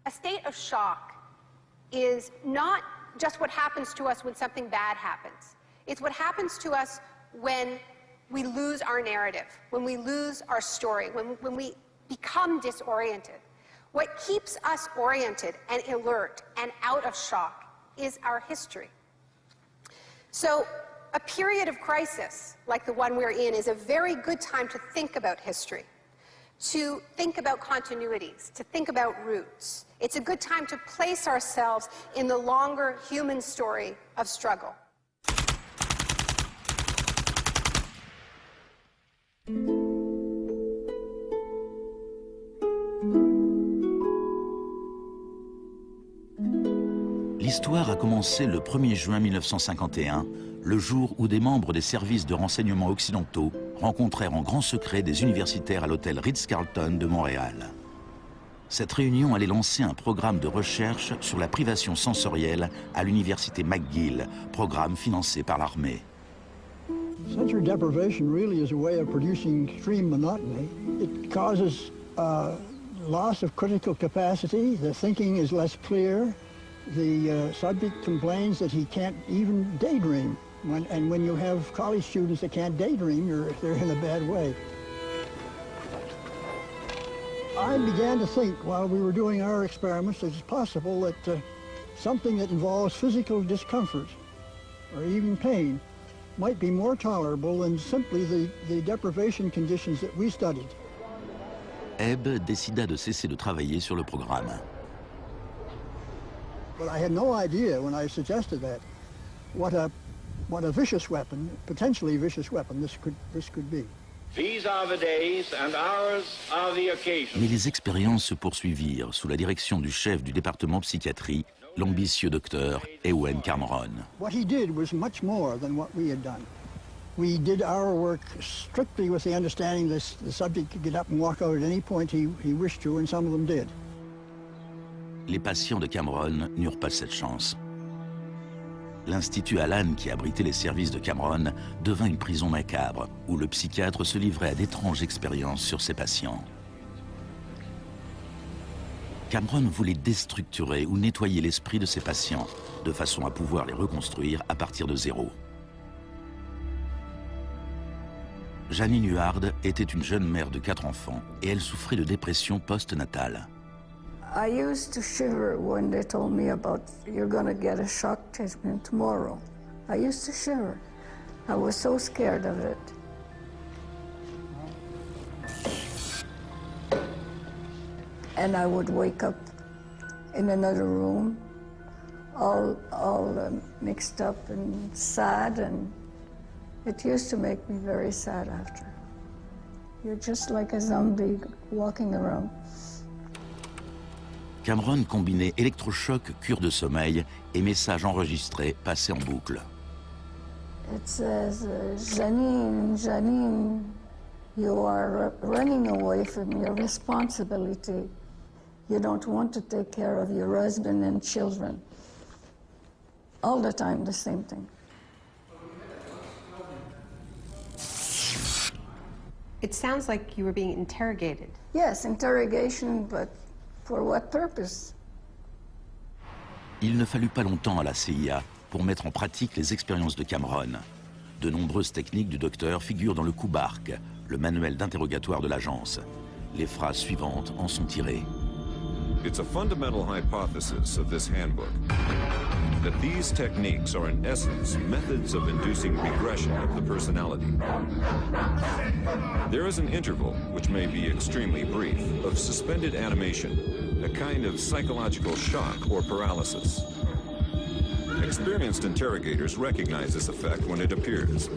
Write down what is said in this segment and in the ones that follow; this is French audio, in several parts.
A state of shock is not just what happens to us when something bad happens. It's what happens to us when we lose our narrative, when we lose our story, when we become disoriented. What keeps us oriented and alert and out of shock is our history. So a period of crisis like the one we're in is a very good time to think about history, to think about continuities, to think about roots. It's a good time to place ourselves in the longer human story of struggle. L'histoire a commencé le 1er juin 1951, le jour où des membres des services de renseignement occidentaux rencontrèrent en grand secret des universitaires à l'hôtel Ritz-Carlton de Montréal. Cette réunion allait lancer un programme de recherche sur la privation sensorielle à l'université McGill, programme financé par l'armée. Sensory deprivation really is a way of producing extreme monotony. It causes loss of critical capacity. The thinking is less clear. The subject complains that he can't even daydream. And when you have college students that can't daydream, they're in a bad way. I began to think while we were doing our experiments that it's possible that something that involves physical discomfort or even pain might be more tolerable than simply the deprivation conditions that we studied. Ebb décida de cesser de travailler sur le programme. But I had no idea when I suggested that what a vicious weapon, potentially vicious weapon, this could be. These are the days and ours are the occasions. Mais les expériences se poursuivirent sous la direction du chef du département psychiatrie, l'ambitieux docteur Ewen Cameron. What he did was much more than what we had done. We did our work strictly with the understanding that the subject could get up and walk out at any point he wished to, and some of them did. Les patients de Cameron n'eurent pas cette chance. L'Institut Allen, qui abritait les services de Cameron, devint une prison macabre, où le psychiatre se livrait à d'étranges expériences sur ses patients. Cameron voulait déstructurer ou nettoyer l'esprit de ses patients, de façon à pouvoir les reconstruire à partir de zéro. Janine Huard était une jeune mère de 4 enfants et elle souffrait de dépression postnatale. I used to shiver when they told me about, you're going to get a shock treatment tomorrow. I used to shiver. I was so scared of it. And I would wake up in another room, all mixed up and sad, and it used to make me very sad after. You're just like a zombie walking around. Cameron combinait électrochoc, cure de sommeil et messages enregistrés passés en boucle. It says, Janine, Janine, you are running away from your responsibility. You don't want to take care of your husband and children. All the time, the same thing. It sounds like you were being interrogated. Yes, interrogation, but for what purpose? Il ne fallut pas longtemps à la CIA pour mettre en pratique les expériences de Cameron. De nombreuses techniques du docteur figurent dans le Kubark, le manuel d'interrogatoire de l'agence. Les phrases suivantes en sont tirées. It's a fundamental hypothesis of this handbook that these techniques are in essence methods of inducing regression of the personality. There is an interval, which may be extremely brief, of suspended animation, a kind of psychological shock or paralysis. Experienced interrogators recognize this effect when it appears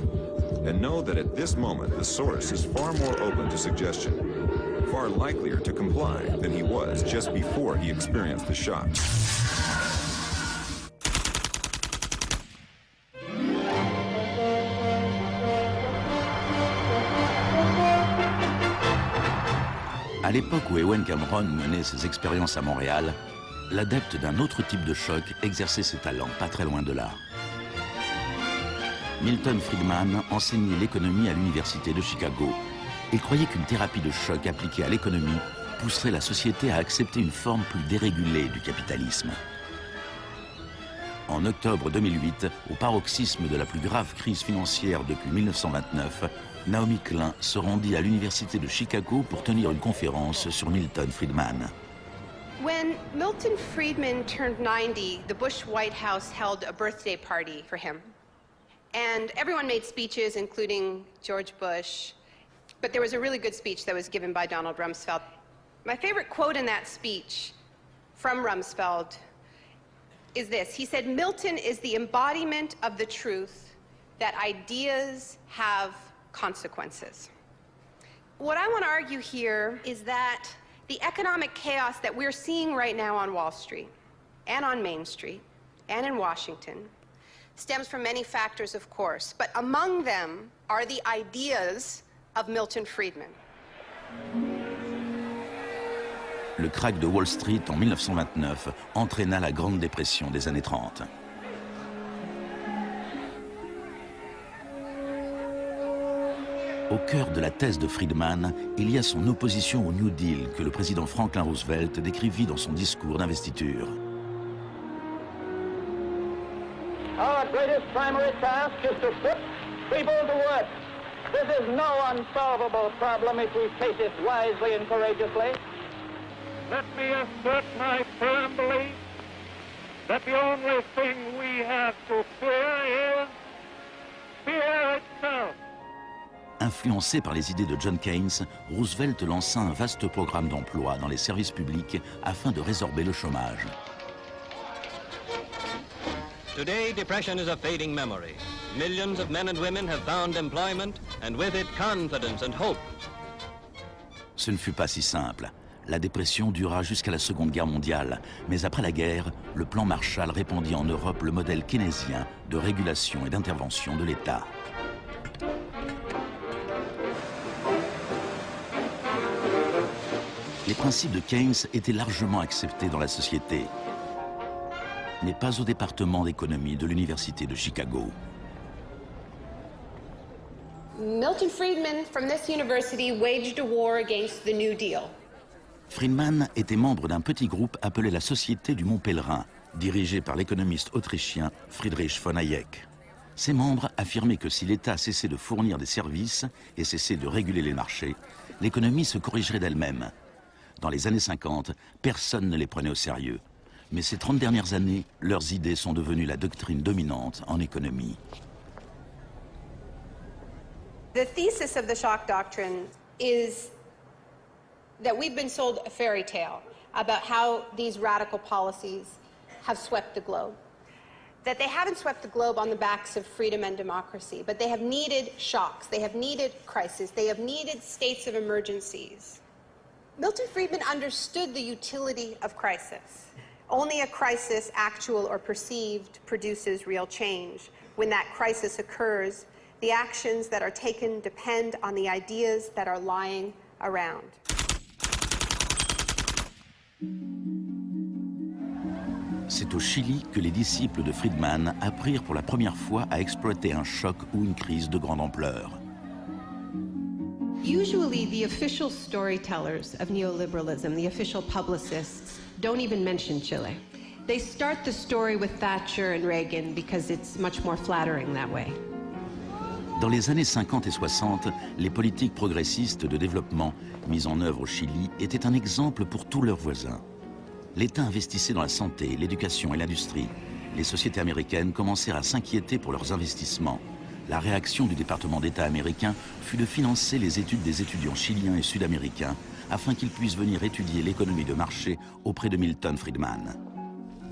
and know that at this moment the source is far more open to suggestion, far likelier to comply than he was just before he experienced the shock. À l'époque où Ewen Cameron menait ses expériences à Montréal, l'adepte d'un autre type de choc exerçait ses talents pas très loin de là. Milton Friedman enseignait l'économie à l'université de Chicago. Il croyait qu'une thérapie de choc appliquée à l'économie pousserait la société à accepter une forme plus dérégulée du capitalisme. En octobre 2008, au paroxysme de la plus grave crise financière depuis 1929, Naomi Klein se rendit à l'université de Chicago pour tenir une conférence sur Milton Friedman. When Milton Friedman turned 90, the Bush White House held a birthday party for him. And everyone made speeches, including George Bush. But there was a really good speech that was given by Donald Rumsfeld. My favorite quote in that speech from Rumsfeld is this. He said, "Milton is the embodiment of the truth that ideas have consequences." What I want to argue here is that the economic chaos that we're seeing right now on Wall Street and on Main Street and in Washington stems from many factors, of course, but among them are the ideas of Milton Friedman. Le krach de Wall Street en 1929 entraîna la Grande Dépression des années 30. Au cœur de la thèse de Friedman, il y a son opposition au New Deal que le président Franklin Roosevelt décrivit dans son discours d'investiture. Our greatest primary task is to put people to work. This is no unsolvable problem if we face it wisely and courageously. Let me assert my firm belief that the only thing we have to fear is fear itself. Influencé par les idées de John Keynes, Roosevelt lança un vaste programme d'emploi dans les services publics afin de résorber le chômage. Today, depression is a fading memory. Millions of men and women have found employment, and with it, confidence and hope. Ce ne fut pas si simple. La dépression dura jusqu'à la Seconde Guerre mondiale, mais après la guerre, le plan Marshall répandit en Europe le modèle keynésien de régulation et d'intervention de l'État. Les principes de Keynes étaient largement acceptés dans la société, mais pas au département d'économie de l'Université de Chicago. Milton Friedman from this university waged a war against the New Deal. Friedman était membre d'un petit groupe appelé la Société du Mont Pèlerin, dirigé par l'économiste autrichien Friedrich von Hayek. Ses membres affirmaient que si l'État cessait de fournir des services et cessait de réguler les marchés, l'économie se corrigerait d'elle-même. Dans les années 50, personne ne les prenait au sérieux. Mais ces 30 dernières années, leurs idées sont devenues la doctrine dominante en économie. The thesis of the shock doctrine is that we've been sold a fairy tale about how these radical policies have swept the globe. That they haven't swept the globe on the backs of freedom and democracy, but they have needed shocks, they have needed crises, they have needed states of emergencies. Milton Friedman understood the utility of crisis. Only a crisis, actual or perceived, produces real change. When that crisis occurs, the actions that are taken depend on the ideas that are lying around. C'est au Chili que les disciples de Friedman apprirent pour la première fois à exploiter un choc ou une crise de grande ampleur. Usually the official storytellers of neoliberalism, the official publicists, don't even mention Chile. They start the story with Thatcher and Reagan because it's much more flattering that way. Dans les années 50 et 60, les politiques progressistes de développement mises en œuvre au Chili étaient un exemple pour tous leurs voisins. L'État investissait dans la santé, l'éducation et l'industrie. Les sociétés américaines commencèrent à s'inquiéter pour leurs investissements. La réaction du département d'État américain fut de financer les études des étudiants chiliens et sud-américains afin qu'ils puissent venir étudier l'économie de marché auprès de Milton Friedman.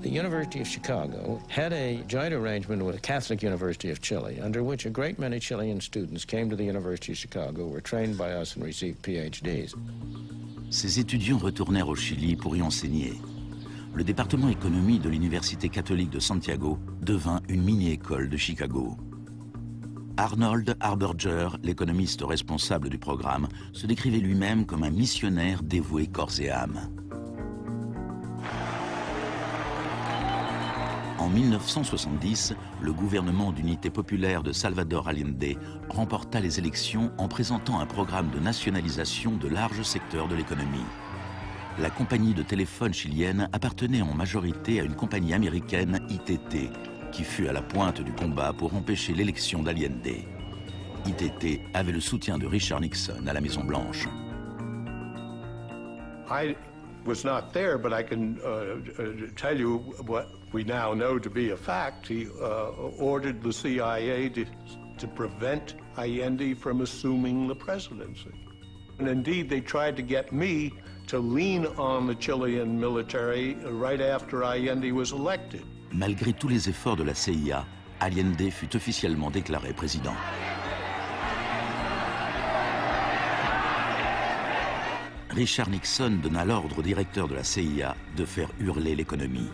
The University of Chicago had a joint arrangement with the Catholic University of Chile, under which a great many Chilean students came to the University of Chicago, were trained by us and received PhDs. Ces étudiants retournèrent au Chili pour y enseigner. Le département économie de l'Université catholique de Santiago devint une mini-école de Chicago. Arnold Harberger, l'économiste responsable du programme, se décrivait lui-même comme un missionnaire dévoué corps et âme. En 1970, le gouvernement d'unité populaire de Salvador Allende remporta les élections en présentant un programme de nationalisation de larges secteurs de l'économie. la compagnie de téléphone chilienne appartenait en majorité à une compagnie américaine, ITT, qui fut à la pointe du combat pour empêcher l'élection d'Allende. ITT avait le soutien de Richard Nixon à la Maison-Blanche. I was not there, but I can tell you what we now know to be a fact. He ordered the CIA to prevent Allende from assuming the presidency. And indeed, they tried to get me to lean on the Chilean military right after Allende was elected. Malgré tous les efforts de la CIA, Allende fut officiellement déclaré président. Richard Nixon donna l'ordre au directeur de la CIA de faire hurler l'économie.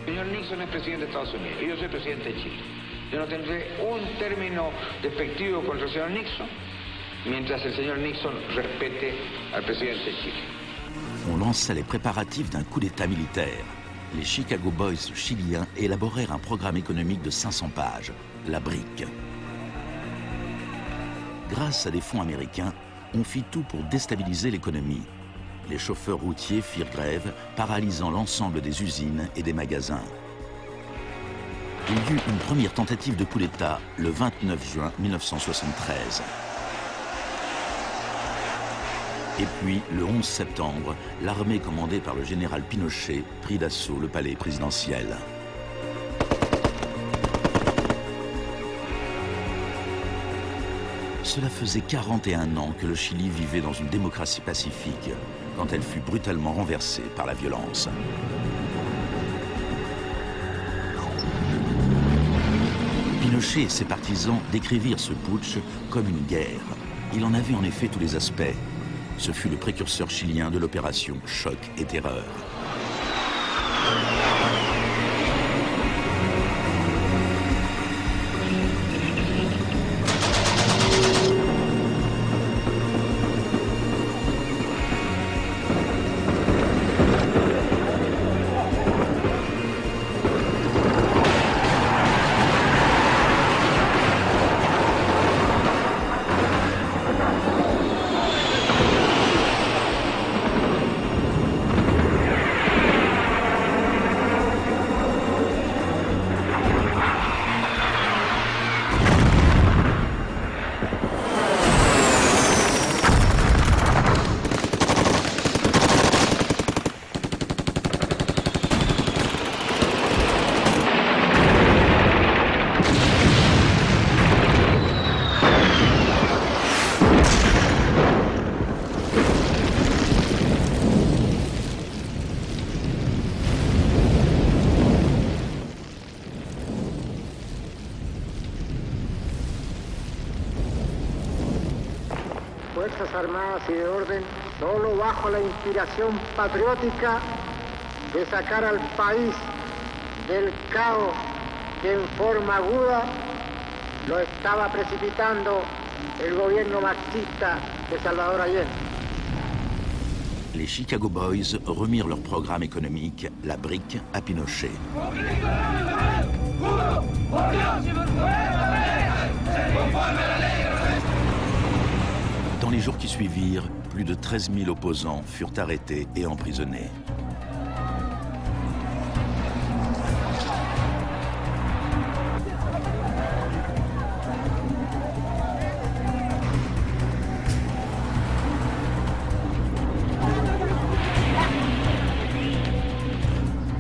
Señor Nixon es presidente de Estados Unidos y yo soy presidente de Chile. Yo no tendré un término despectivo contra el señor Nixon mientras el señor Nixon respete al presidente de Chile. On lança les préparatifs d'un coup d'État militaire. Les Chicago Boys chiliens élaborèrent un programme économique de 500 pages, la BRIC. Grâce à des fonds américains, on fit tout pour déstabiliser l'économie. Les chauffeurs routiers firent grève, paralysant l'ensemble des usines et des magasins. Il y eut une première tentative de coup d'État le 29 juin 1973. Et puis, le 11 septembre, l'armée commandée par le général Pinochet prit d'assaut le palais présidentiel. Cela faisait 41 ans que le Chili vivait dans une démocratie pacifique, quand elle fut brutalement renversée par la violence. Pinochet et ses partisans décrivirent ce putsch comme une guerre. Il en avait en effet tous les aspects. Ce fut le précurseur chilien de l'opération Choc et Terreur. Fuerzas Armadas y de Orden, solo bajo la inspiración patriótica de sacar al país del caos que en forma aguda lo estaba precipitando el gobierno marxista de Salvador Allende. Les Chicago Boys remirent leur programme économique, la BRIC, à Pinochet. Dans les jours qui suivirent, plus de 13 000 opposants furent arrêtés et emprisonnés.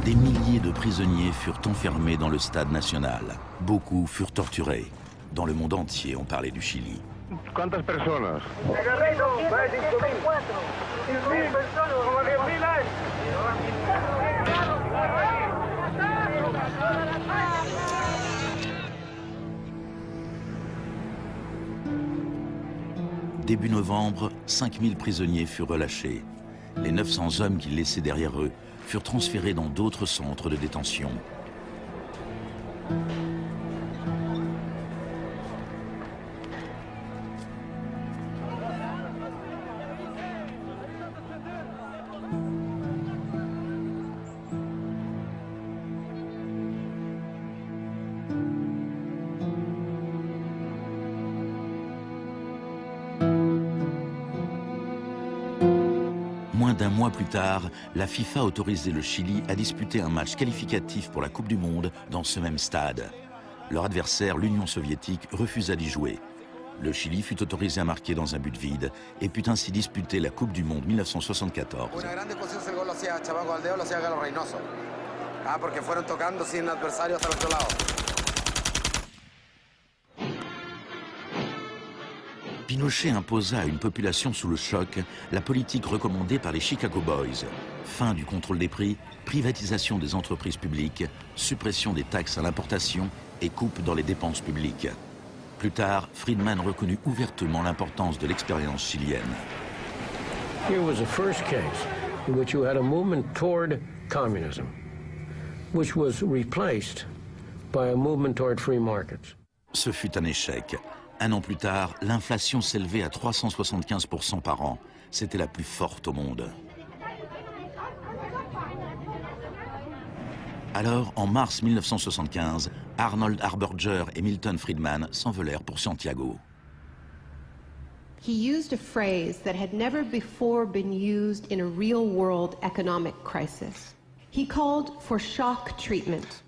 Des milliers de prisonniers furent enfermés dans le stade national. Beaucoup furent torturés. Dans le monde entier, on parlait du Chili. ¿Cuántas personas? Début novembre, 5000 prisonniers furent relâchés. Les 900 hommes qu'ils laissaient derrière eux furent transférés dans d'autres centres de détention. Moins d'un mois plus tard, la FIFA autorisait le Chili à disputer un match qualificatif pour la Coupe du Monde dans ce même stade. Leur adversaire, l'Union soviétique, refusa d'y jouer. Le Chili fut autorisé à marquer dans un but vide et put ainsi disputer la Coupe du Monde 1974. Pinochet imposa à une population sous le choc la politique recommandée par les Chicago Boys. Fin du contrôle des prix, privatisation des entreprises publiques, suppression des taxes à l'importation et coupe dans les dépenses publiques. Plus tard, Friedman reconnut ouvertement l'importance de l'expérience chilienne. Here was the first case in which you had a movement toward communism, which was replaced by a movement toward free markets. Ce fut un échec. Un an plus tard, l'inflation s'élevait à 375% par an. C'était la plus forte au monde. Alors, en mars 1975, Arnold Harberger et Milton Friedman s'envolèrent pour Santiago. He used a phrase that had never before been used in a real-world economic crisis. He called for shock treatment.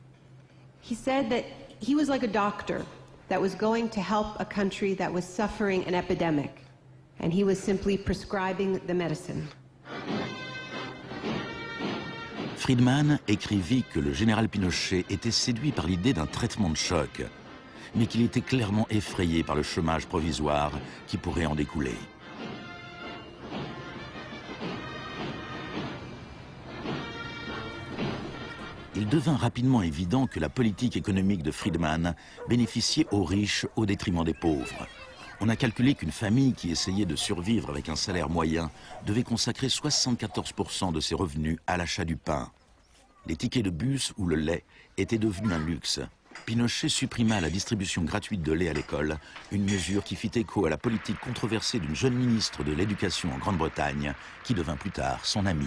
He said that he was like a doctor that was going to help a country that was suffering an epidemic, and he was simply prescribing the medicine. Friedman écrivit que le général Pinochet était séduit par l'idée d'un traitement de choc, mais qu'il était clairement effrayé par le chômage provisoire qui pourrait en découler. Il devint rapidement évident que la politique économique de Friedman bénéficiait aux riches au détriment des pauvres. On a calculé qu'une famille qui essayait de survivre avec un salaire moyen devait consacrer 74% de ses revenus à l'achat du pain. Les tickets de bus ou le lait étaient devenus un luxe. Pinochet supprima la distribution gratuite de lait à l'école, une mesure qui fit écho à la politique controversée d'une jeune ministre de l'Éducation en Grande-Bretagne, qui devint plus tard son amie.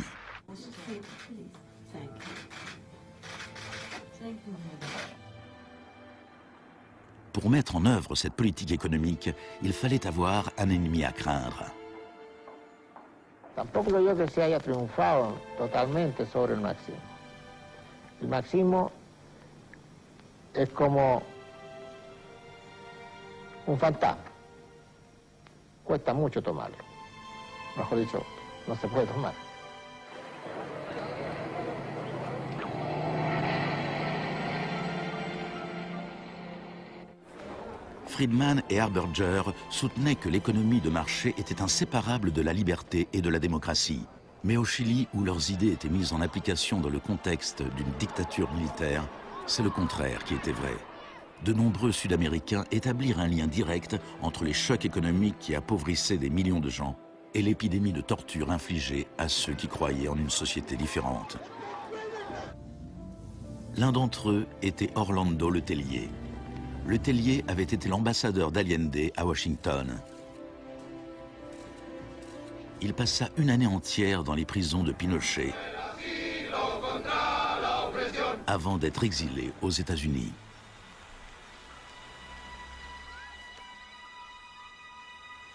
Pour mettre en œuvre cette politique économique, il fallait avoir un ennemi à craindre. Tampoco creo que se haya triunfado totalmente sobre el marxismo. El marxismo es como un fantasma. Cuesta mucho tomarlo. Mejor dicho, no se puede tomar. Friedman et Harberger soutenaient que l'économie de marché était inséparable de la liberté et de la démocratie. Mais au Chili, où leurs idées étaient mises en application dans le contexte d'une dictature militaire, c'est le contraire qui était vrai. De nombreux Sud-Américains établirent un lien direct entre les chocs économiques qui appauvissaient des millions de gens et l'épidémie de torture infligée à ceux qui croyaient en une société différente. L'un d'entre eux était Orlando Letelier. Letelier avait été l'ambassadeur d'Allende à Washington. Il passa une année entière dans les prisons de Pinochet avant d'être exilé aux États-Unis.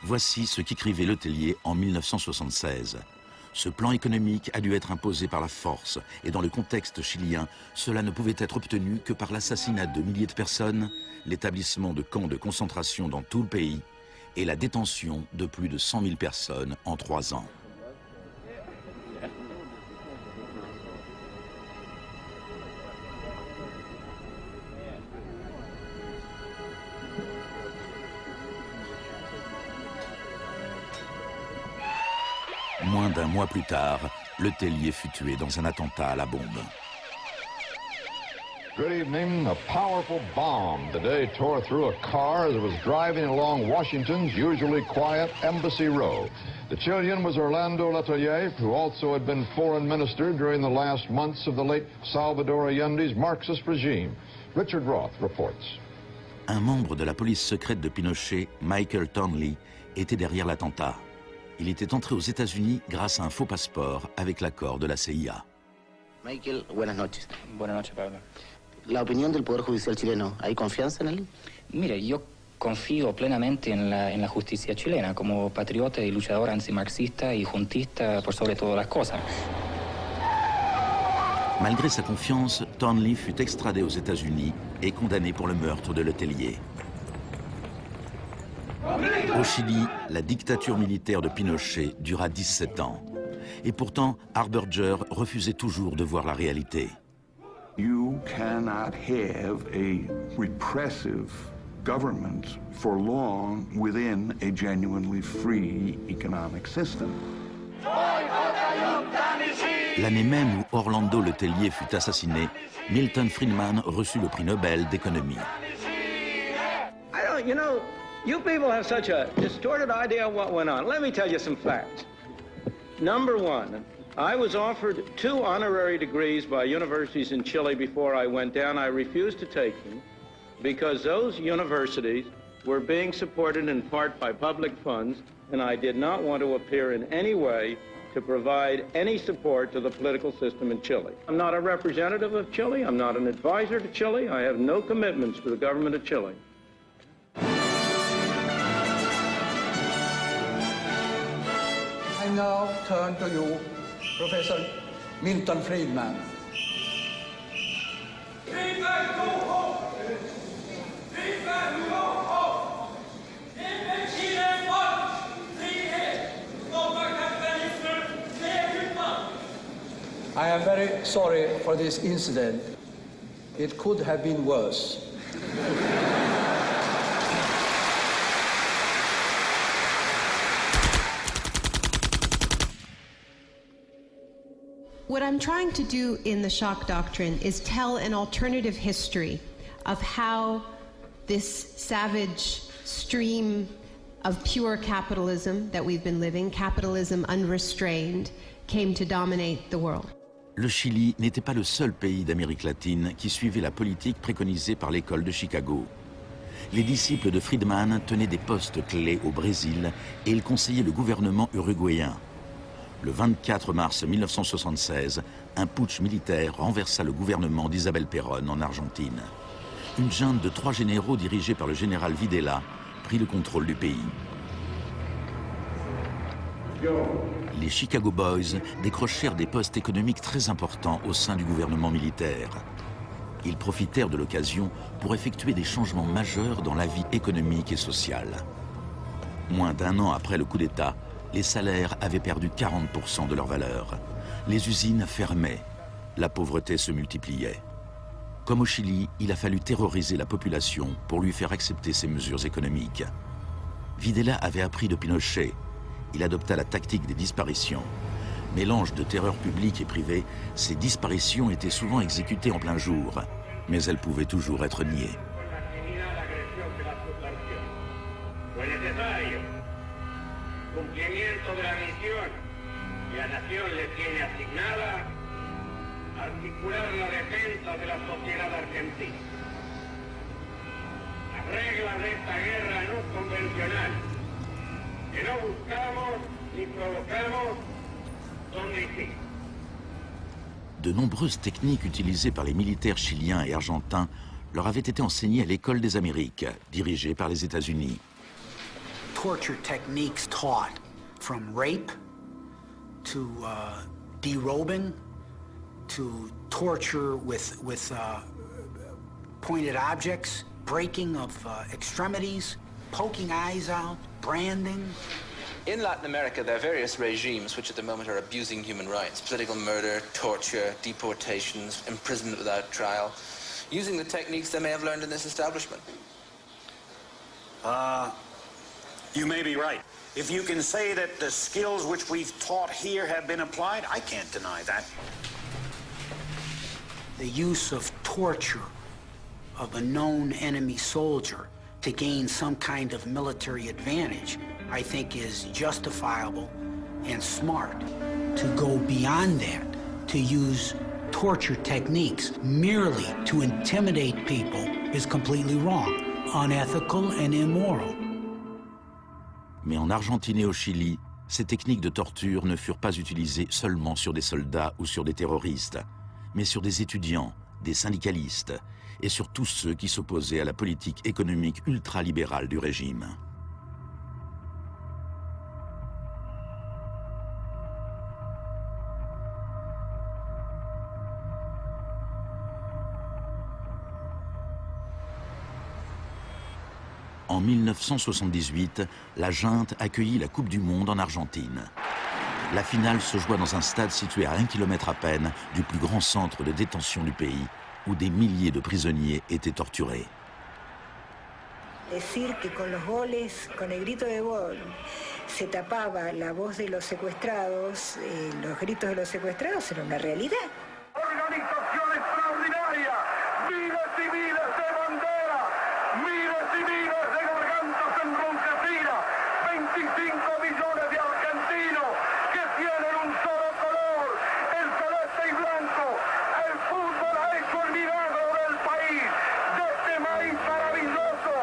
Voici ce qu'écrivait Letelier en 1976. Ce plan économique a dû être imposé par la force et dans le contexte chilien, cela ne pouvait être obtenu que par l'assassinat de milliers de personnes, l'établissement de camps de concentration dans tout le pays et la détention de plus de 100 000 personnes en 3 ans. Moins d'un mois plus tard, Letelier fut tué dans un attentat à la bombe. Good evening. A powerful bomb today tore through a car as it was driving along Washington's usually quiet Embassy Row. The Chilean was Orlando Letelier, who also had been foreign minister during the last months of the late Salvador Allende's Marxist regime. Richard Roth reports. Un membre de la police secrète de Pinochet, Michael Townley, était derrière l'attentat. Il était entré aux États-Unis grâce à un faux passeport avec l'accord de la CIA. Michael, buenas noches. Buenas noches, Pablo. La opinión del Poder Judicial chileno, ¿hay confianza en él? Mire, yo Confío plenamente en la justicia chilena como patriota y luchador antimarxista y juntista por sobre todas las cosas. Malgré sa confiance, Thornley fut extradé aux États-Unis et condamné pour le meurtre de Letellier. Au Chili, la dictature militaire de Pinochet dura 17 ans. Et pourtant, Harberger refusait toujours de voir la réalité. You cannot have a repressive government for long within a genuinely free economic system. L'année même où Orlando Letellier fut assassiné, Milton Friedman reçut le prix Nobel d'économie. You know, you people have such a distorted idea of what went on. Let me tell you some facts. Number one, I was offered 2 honorary degrees by universities in Chile before I went down. I refused to take them because those universities were being supported in part by public funds, and I did not want to appear in any way to provide any support to the political system in Chile. I'm not a representative of Chile. I'm not an advisor to Chile. I have no commitments to the government of Chile. I now turn to you, Professor Milton Friedman. I am very sorry for this incident. It could have been worse. What I'm trying to do in the shock doctrine is tell an alternative history of how this savage stream of pure capitalism that we've been living, capitalism unrestrained, came to dominate the world. Le Chili n'était pas le seul pays d'Amérique latine qui suivait la politique préconisée par l'école de Chicago. Les disciples de Friedman tenaient des postes clés au Brésil et ils conseillaient le gouvernement uruguayen. Le 24 mars 1976, un putsch militaire renversa le gouvernement d'Isabel Perón en Argentine. Une junte de 3 généraux dirigée par le général Videla prit le contrôle du pays. Les Chicago Boys décrochèrent des postes économiques très importants au sein du gouvernement militaire. Ils profitèrent de l'occasion pour effectuer des changements majeurs dans la vie économique et sociale. Moins d'1 an après le coup d'État, les salaires avaient perdu 40% de leur valeur. Les usines fermaient. La pauvreté se multipliait. Comme au Chili, il a fallu terroriser la population pour lui faire accepter ces mesures économiques. Videla avait appris de Pinochet. Il adopta la tactique des disparitions. Mélange de terreur publique et privée, ces disparitions étaient souvent exécutées en plein jour, mais elles pouvaient toujours être niées. Cumplimiento de la misión que la nación le tiene asignada, articular la defensa de la sociedad argentina. Las reglas de esta guerra no convencional, que no buscamos ni provocamos, son distintas. De nombreuses techniques utilisées par les militaires chiliens et argentins leur avaient été enseignées à l'École des Amériques, dirigée par les États-Unis. Torture techniques taught, from rape to derobing to torture with pointed objects, breaking of extremities, poking eyes out, branding. In Latin America, there are various regimes which at the moment are abusing human rights. Political murder, torture, deportations, imprisonment without trial, using the techniques they may have learned in this establishment. You may be right. If you can say that the skills which we've taught here have been applied, I can't deny that. The use of torture of a known enemy soldier to gain some kind of military advantage, I think is justifiable and smart. To go beyond that, to use torture techniques merely to intimidate people is completely wrong, unethical and immoral. Mais en Argentine et au Chili, ces techniques de torture ne furent pas utilisées seulement sur des soldats ou sur des terroristes, mais sur des étudiants, des syndicalistes et sur tous ceux qui s'opposaient à la politique économique ultralibérale du régime. En 1978, la junte accueillit la Coupe du Monde en Argentine. La finale se joua dans un stade situé à 1 kilomètre à peine du plus grand centre de détention du pays, où des milliers de prisonniers étaient torturés. Decir que con los goles, con el grito de gol, se tapaba la voz de los secuestrados, los gritos de los secuestrados era una realidad. Organización extraordinaria, miles y miles de banderas, miles y miles de gargantas enronquecidas, 25 millones de argentinos que tienen un solo color, el celeste y blanco. El fútbol ha hecho el milagro del país, de este maíz maravilloso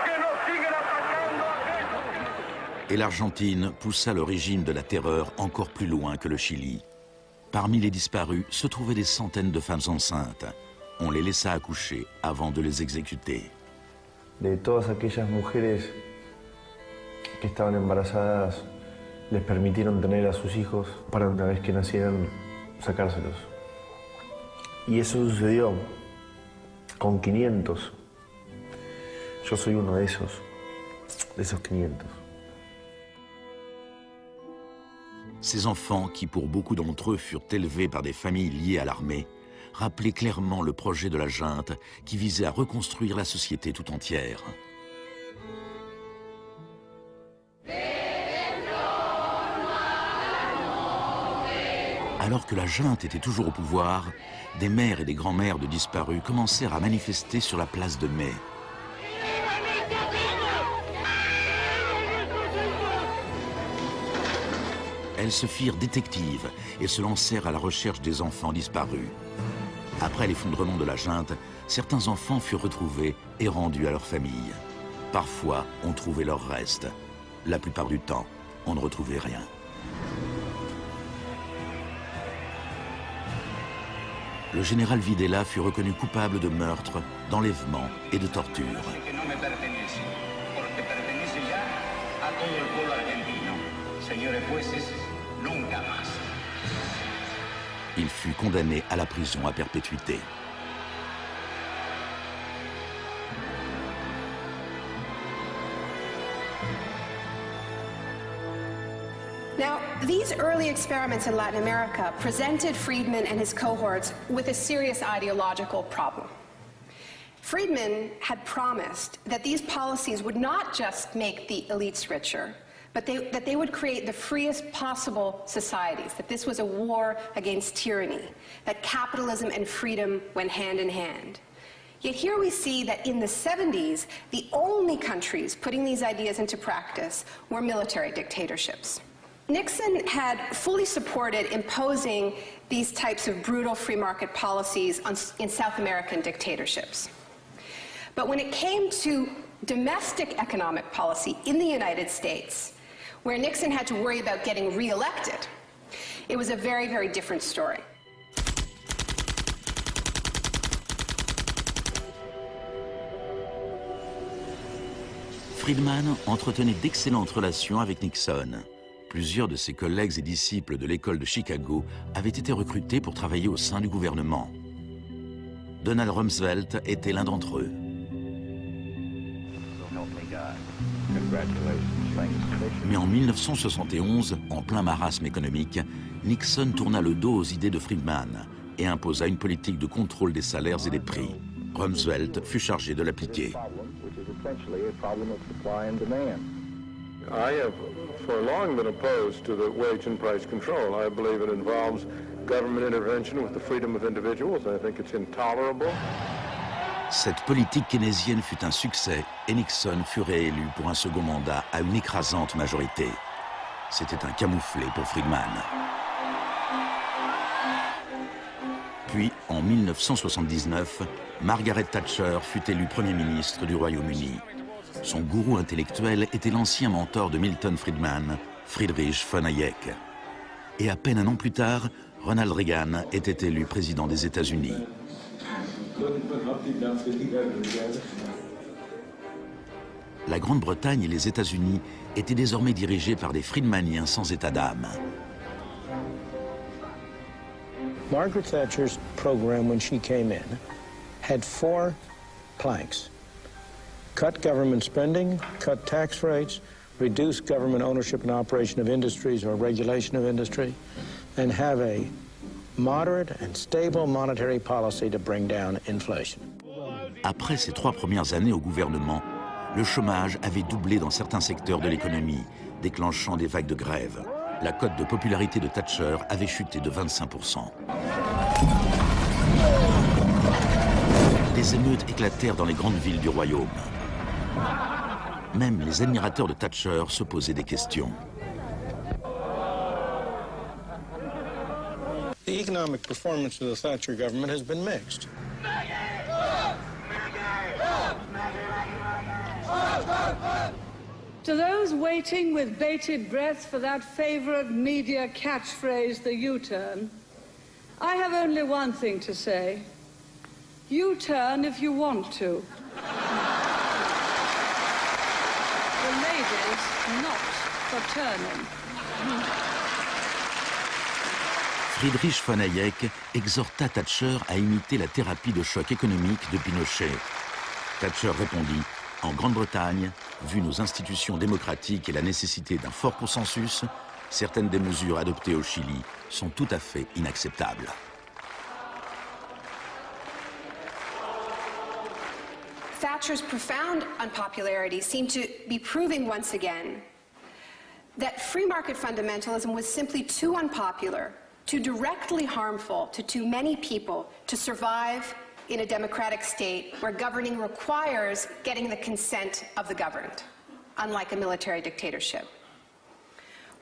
que nos siguen atacando a aquellos. Et l'Argentine poussa le régime de la terreur encore plus loin que le Chili. Parmi les disparus se trouvaient des centaines de femmes enceintes. On les laissa accoucher avant de les exécuter. De todas aquellas mujeres que estaban embarazadas, les permitieron tener a sus hijos para una vez que nacieran, sacárselos. Y eso sucedió con 500. Yo soy uno de esos 500. Ces enfants, qui pour beaucoup d'entre eux furent élevés par des familles liées à l'armée, rappelaient clairement le projet de la junte qui visait à reconstruire la société tout entière. Alors que la junte était toujours au pouvoir, des mères et des grands-mères de disparus commencèrent à manifester sur la place de Mai. Elles se firent détectives et se lancèrent à la recherche des enfants disparus. Après l'effondrement de la junte, certains enfants furent retrouvés et rendus à leur famille. Parfois, on trouvait leurs restes. La plupart du temps, on ne retrouvait rien. Le général Videla fut reconnu coupable de meurtre, d'enlèvement et de torture. Il fut condamné à la prison à perpétuité. Now, these early experiments in Latin America presented Friedman and his cohorts with a serious ideological problem. Friedman had promised that these policies would not just make the elites richer, but that they would create the freest possible societies, that this was a war against tyranny, that capitalism and freedom went hand in hand. Yet here we see that in the 70s, the only countries putting these ideas into practice were military dictatorships. Nixon had fully supported imposing these types of brutal free market policies in South American dictatorships. But when it came to domestic economic policy in the United States, where Nixon had to worry about getting reelected, it was a very, very different story. Friedman entretenait d'excellentes relations avec Nixon. Plusieurs de ses collègues et disciples de l'école de Chicago avaient été recrutés pour travailler au sein du gouvernement. Donald Rumsfeld était l'un d'entre eux. Mais en 1971, en plein marasme économique, Nixon tourna le dos aux idées de Friedman et imposa une politique de contrôle des salaires et des prix. Rumsfeld fut chargé de l'appliquer. I have for long been opposed to the wage and price control. I believe it involves government intervention with the freedom of individuals. I think it's intolerable. Cette politique keynésienne fut un succès et Nixon fut réélu pour un second mandat à une écrasante majorité. C'était un camouflet pour Friedman. Puis, en 1979, Margaret Thatcher fut élue Premier ministre du Royaume-Uni. Son gourou intellectuel était l'ancien mentor de Milton Friedman, Friedrich von Hayek. Et à peine un an plus tard, Ronald Reagan était élu président des États-Unis. La Grande-Bretagne et les États-Unis étaient désormais dirigés par des Friedmaniens sans état d'âme. Margaret Thatcher's program when she came in had 4 planks. Cut government spending, cut tax rates, reduce government ownership and operation of industries or regulation of industry, and have a moderate and stable monetary policy to bring down inflation. Après ses 3 premières années au gouvernement, le chômage avait doublé dans certains secteurs de l'économie, déclenchant des vagues de grève. La cote de popularité de Thatcher avait chuté de 25%. Des émeutes éclatèrent dans les grandes villes du royaume. Même les admirateurs de Thatcher se posaient des questions. The economic performance of the Thatcher government has been mixed. To those waiting with bated breath for that favorite media catchphrase, the U-turn, I have only one thing to say. U-turn if you want to. The lady's not for turning. Friedrich von Hayek exhorta Thatcher à imiter la thérapie de choc économique de Pinochet. Thatcher répondit: en Grande-Bretagne, vu nos institutions démocratiques et la nécessité d'un fort consensus, certaines des mesures adoptées au Chili sont tout à fait inacceptables. Thatcher's profound unpopularity seemed to be proving once again that free market fundamentalism was simply too unpopular, too directly harmful to too many people to survive in a democratic state where governing requires getting the consent of the governed, unlike a military dictatorship.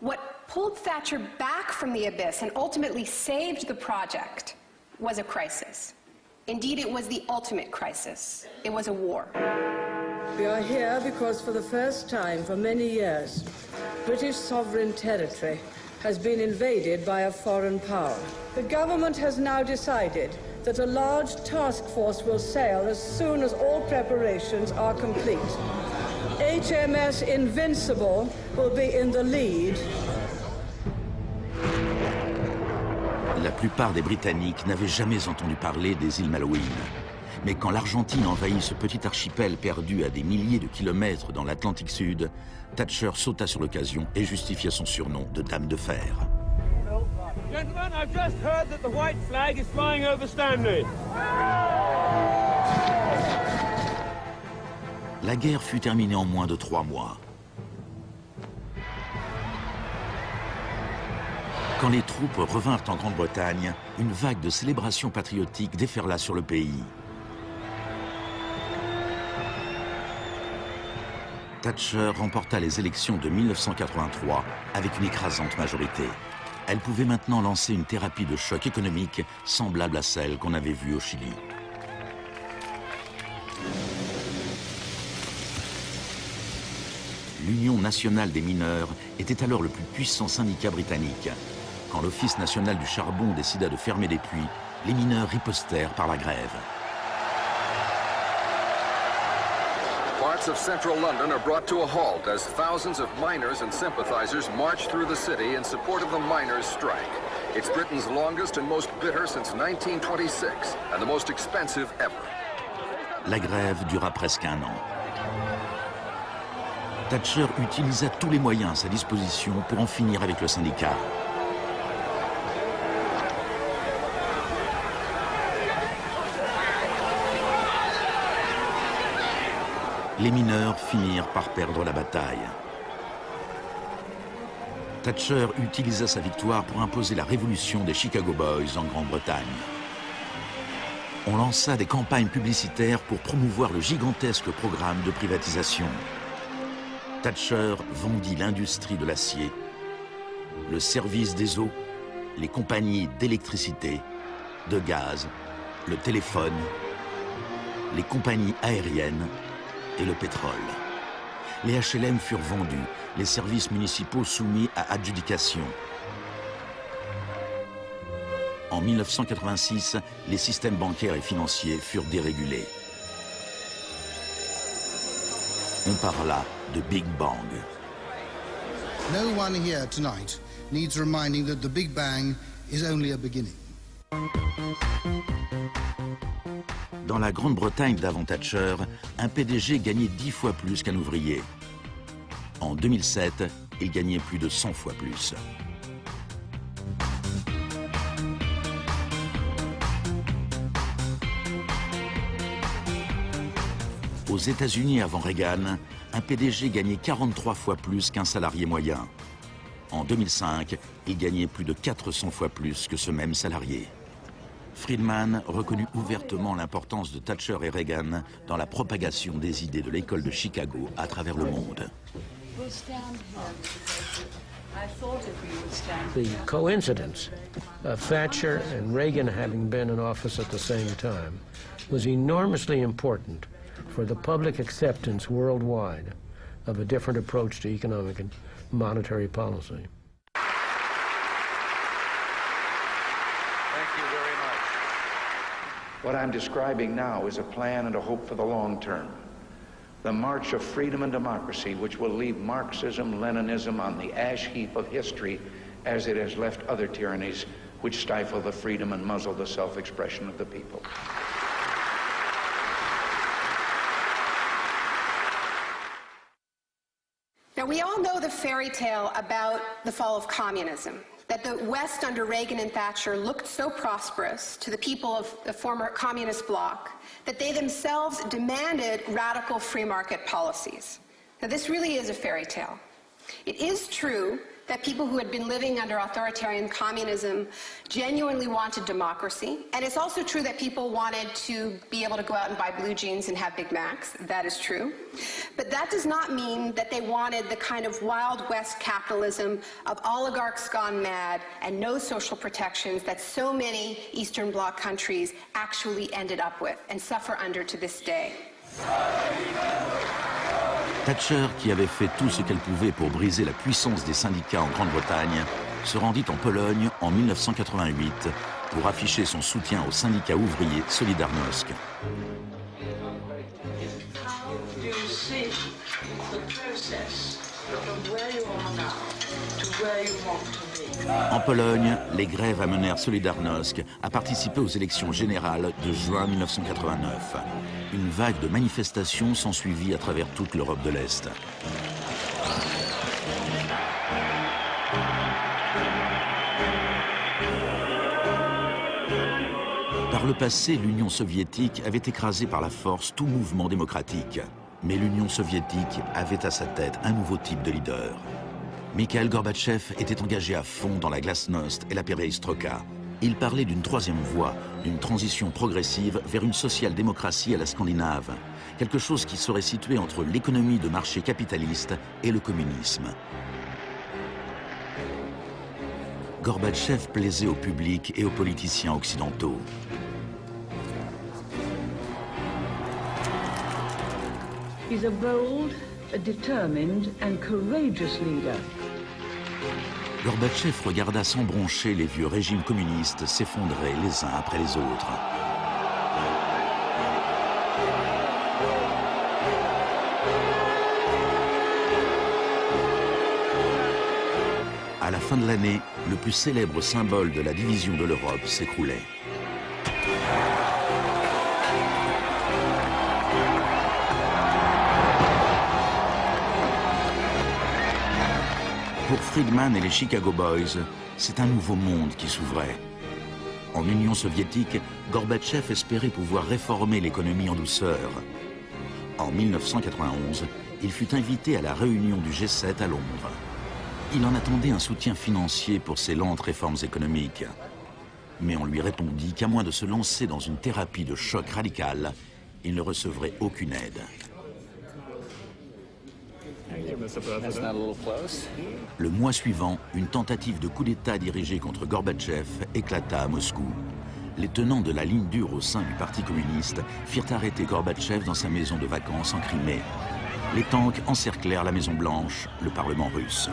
What pulled Thatcher back from the abyss and ultimately saved the project was a crisis. Indeed, it was the ultimate crisis. It was a war. We are here because for the first time for many years, British sovereign territory has been invaded by a foreign power. The government has now decided that a large task force will sail as soon as all preparations are complete. HMS Invincible will be in the lead. La plupart des Britanniques n'avaient jamais entendu parler des îles Malouines. Mais quand l'Argentine envahit ce petit archipel perdu à des milliers de kilomètres dans l'Atlantique Sud, Thatcher sauta sur l'occasion et justifia son surnom de Dame de Fer. Gentlemen, I've just heard that the white flag is flying over Stanley. La guerre fut terminée en moins de 3 mois. Quand les troupes revinrent en Grande-Bretagne, une vague de célébrations patriotiques déferla sur le pays. Thatcher remporta les élections de 1983 avec une écrasante majorité. Elle pouvait maintenant lancer une thérapie de choc économique semblable à celle qu'on avait vue au Chili. L'Union nationale des mineurs était alors le plus puissant syndicat britannique. Quand l'Office national du charbon décida de fermer des puits, les mineurs ripostèrent par la grève. Parts of central London are brought to a halt as thousands of miners and sympathizers march through the city in support of the miners' strike. It's Britain's longest and most bitter since 1926, and the most expensive ever. La grève dura presque 1 an. Thatcher utilisa tous les moyens à sa disposition pour en finir avec le syndicat. Les mineurs finirent par perdre la bataille. Thatcher utilisa sa victoire pour imposer la révolution des Chicago Boys en Grande-Bretagne. On lança des campagnes publicitaires pour promouvoir le gigantesque programme de privatisation. Thatcher vendit l'industrie de l'acier, le service des eaux, les compagnies d'électricité, de gaz, le téléphone, les compagnies aériennes et le pétrole. Les HLM furent vendus, les services municipaux soumis à adjudication. En 1986, les systèmes bancaires et financiers furent dérégulés. On parla de Big Bang. No one here tonight needs reminding that the Big Bang is only a beginning. Dans la Grande-Bretagne d'avant Thatcher, un PDG gagnait 10 fois plus qu'un ouvrier. En 2007, il gagnait plus de 100 fois plus. Aux États-Unis avant Reagan, un PDG gagnait 43 fois plus qu'un salarié moyen. En 2005, il gagnait plus de 400 fois plus que ce même salarié. Friedman reconnut ouvertement l'importance de Thatcher et Reagan dans la propagation des idées de l'école de Chicago à travers le monde. The coincidence of Thatcher and Reagan having been in office at the same time was enormously important for the public acceptance worldwide of a different approach to economic and monetary policy. What I'm describing now is a plan and a hope for the long term. The march of freedom and democracy, which will leave Marxism, Leninism on the ash heap of history as it has left other tyrannies which stifle the freedom and muzzle the self-expression of the people. Now, we all know the fairy tale about the fall of communism, that the West under Reagan and Thatcher looked so prosperous to the people of the former communist bloc that they themselves demanded radical free market policies. Now, this really is a fairy tale. It is true that people who had been living under authoritarian communism genuinely wanted democracy. And it's also true that people wanted to be able to go out and buy blue jeans and have Big Macs. That is true. But that does not mean that they wanted the kind of Wild West capitalism of oligarchs gone mad and no social protections that so many Eastern Bloc countries actually ended up with and suffer under to this day. Thatcher, qui avait fait tout ce qu'elle pouvait pour briser la puissance des syndicats en Grande-Bretagne, se rendit en Pologne en 1988 pour afficher son soutien au syndicat ouvrier Solidarność. En Pologne, les grèves amenèrent Solidarność à participer aux élections générales de juin 1989. Une vague de manifestations s'ensuivit à travers toute l'Europe de l'Est. Par le passé, l'Union soviétique avait écrasé par la force tout mouvement démocratique. Mais l'Union soviétique avait à sa tête un nouveau type de leader. Mikhail Gorbatchev était engagé à fond dans la glasnost et la perestroïka. Il parlait d'une troisième voie, d'une transition progressive vers une social-démocratie à la scandinave, quelque chose qui serait situé entre l'économie de marché capitaliste et le communisme. Gorbatchev plaisait au public et aux politiciens occidentaux. He's a bold, a determined and courageous leader. Gorbatchev regarda sans broncher les vieux régimes communistes s'effondrer les uns après les autres. À la fin de l'année, le plus célèbre symbole de la division de l'Europe s'écroulait. Pour Friedman et les Chicago Boys, c'est un nouveau monde qui s'ouvrait. En Union soviétique, Gorbatchev espérait pouvoir réformer l'économie en douceur. En 1991, il fut invité à la réunion du G7 à Londres. Il en attendait un soutien financier pour ses lentes réformes économiques. Mais on lui répondit qu'à moins de se lancer dans une thérapie de choc radical, il ne recevrait aucune aide. Le mois suivant, une tentative de coup d'État dirigée contre Gorbatchev éclata à Moscou. Les tenants de la ligne dure au sein du Parti communiste firent arrêter Gorbatchev dans sa maison de vacances en Crimée. Les tanks encerclèrent la Maison Blanche, le Parlement russe.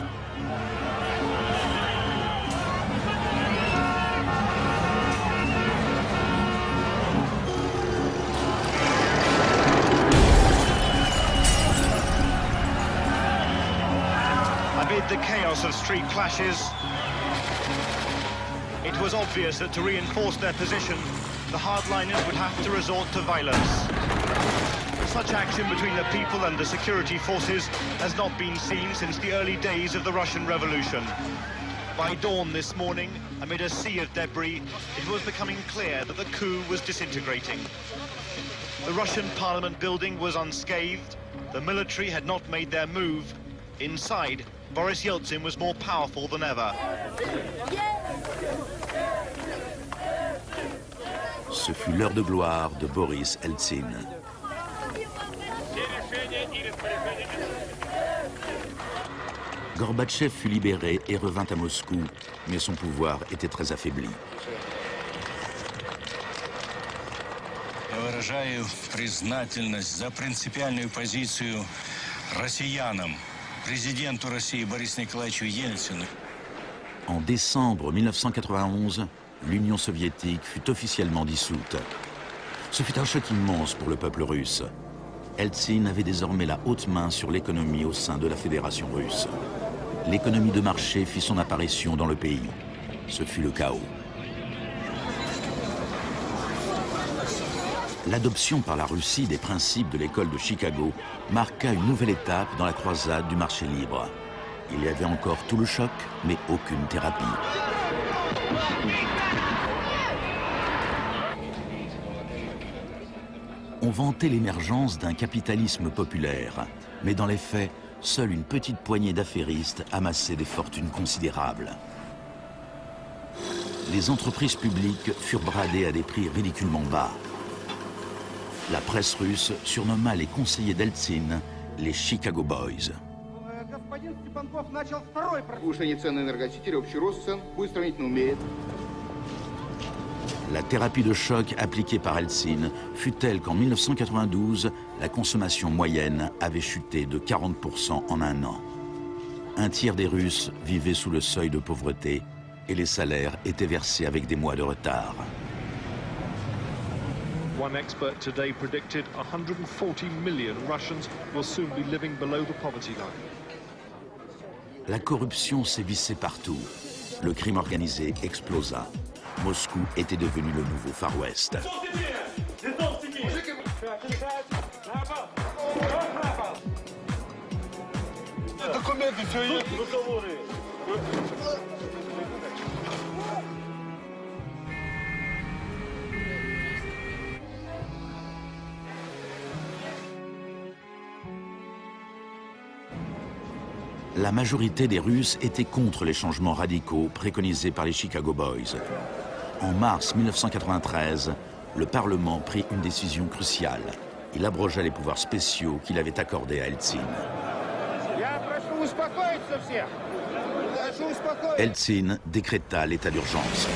Amid the chaos of street clashes, it was obvious that to reinforce their position, the hardliners would have to resort to violence. Such action between the people and the security forces has not been seen since the early days of the Russian Revolution. By dawn this morning, amid a sea of debris, it was becoming clear that the coup was disintegrating. The Russian parliament building was unscathed. The military had not made their move. Inside, Boris Yeltsin was more powerful than ever. Ce fut l'heure de gloire de Boris Eltsine. Gorbatchev fut libéré et revint à Moscou, mais son pouvoir était très affaibli. Я выражаю признательность за принципиальную позицию россиянам, президенту России Борису Николаевичу Ельцину. En décembre 1991, l'Union soviétique fut officiellement dissoute. Ce fut un choc immense pour le peuple russe. Eltsine avait désormais la haute main sur l'économie au sein de la Fédération russe. L'économie de marché fit son apparition dans le pays. Ce fut le chaos. L'adoption par la Russie des principes de l'école de Chicago marqua une nouvelle étape dans la croisade du marché libre. Il y avait encore tout le choc, mais aucune thérapie. On vantait l'émergence d'un capitalisme populaire, mais dans les faits, seule une petite poignée d'affairistes amassait des fortunes considérables. Les entreprises publiques furent bradées à des prix ridiculement bas. La presse russe surnomma les conseillers d'Eltsine les Chicago Boys. La thérapie de choc appliquée par Eltsine fut telle qu'en 1992, la consommation moyenne avait chuté de 40% en un an. Un tiers des Russes vivaient sous le seuil de pauvreté et les salaires étaient versés avec des mois de retard. One expert today predicted 140 million Russians will soon be living below the poverty line. La corruption sévissait partout. Le crime organisé explosa. Moscou était devenu le nouveau Far West. La majorité des Russes était contre les changements radicaux préconisés par les Chicago Boys. En mars 1993, le Parlement prit une décision cruciale. Il abrogea les pouvoirs spéciaux qu'il avait accordés à Eltsine. Eltsine décréta l'état d'urgence.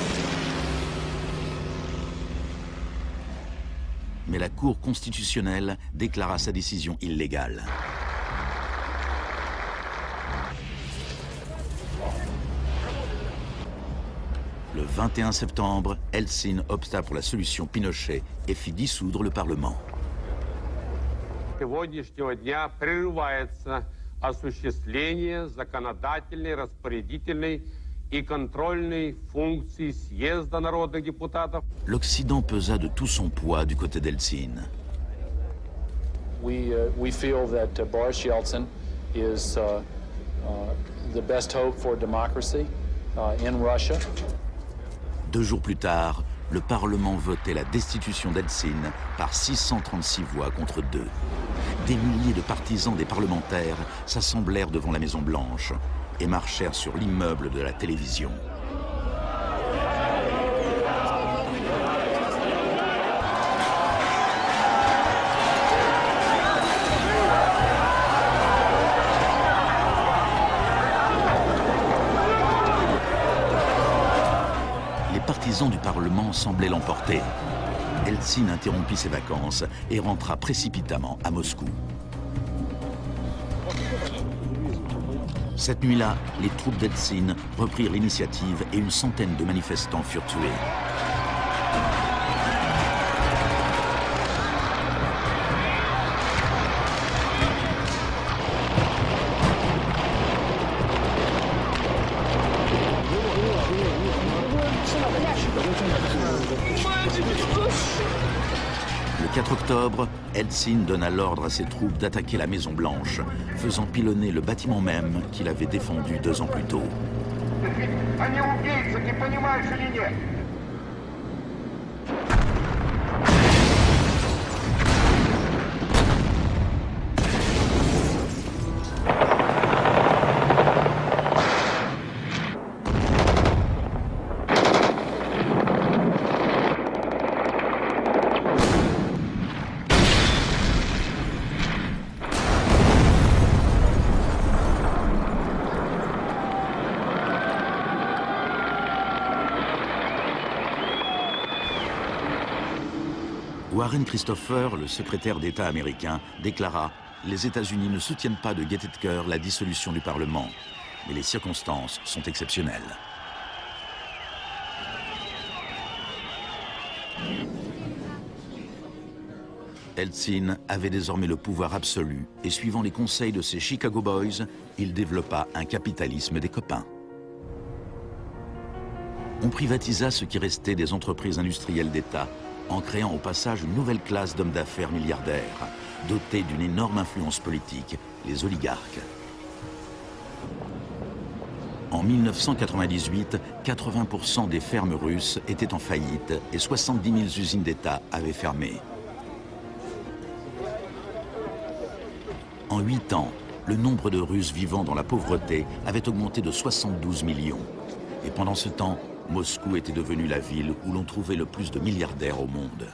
Mais la Cour constitutionnelle déclara sa décision illégale. Le 21 septembre, Eltsine opta pour la solution Pinochet et fit dissoudre le Parlement. Сегодняшнего дня прерывается осуществление законодательной, распорядительной и контрольной функций съезда народных депутатов. L'Occident pesa de tout son poids du côté d'Eltsine. We feel that Boris Yeltsin is the best hope for democracy in Russia. 2 jours plus tard, le Parlement votait la destitution d'Eltsine par 636 voix contre 2. Des milliers de partisans des parlementaires s'assemblèrent devant la Maison-Blanche et marchèrent sur l'immeuble de la télévision. Les partisans du Parlement semblaient l'emporter. Eltsine interrompit ses vacances et rentra précipitamment à Moscou. Cette nuit-là, les troupes d'Eltsine reprirent l'initiative et une centaine de manifestants furent tués. Le 4 octobre, Eltsine donna l'ordre à ses troupes d'attaquer la Maison-Blanche, faisant pilonner le bâtiment même qu'il avait défendu 2 ans plus tôt. Warren Christopher, le secrétaire d'État américain, déclara « Les États-Unis ne soutiennent pas de gaieté de cœur la dissolution du Parlement, mais les circonstances sont exceptionnelles. » Eltsine avait désormais le pouvoir absolu et suivant les conseils de ses Chicago Boys, il développa un capitalisme des copains. On privatisa ce qui restait des entreprises industrielles d'État en créant au passage une nouvelle classe d'hommes d'affaires milliardaires, dotés d'une énorme influence politique, les oligarques. En 1998, 80% des fermes russes étaient en faillite et 70 000 usines d'État avaient fermé. En 8 ans, le nombre de Russes vivant dans la pauvreté avait augmenté de 72 millions. Et pendant ce temps, Moscou était devenue la ville où l'on trouvait le plus de milliardaires au monde.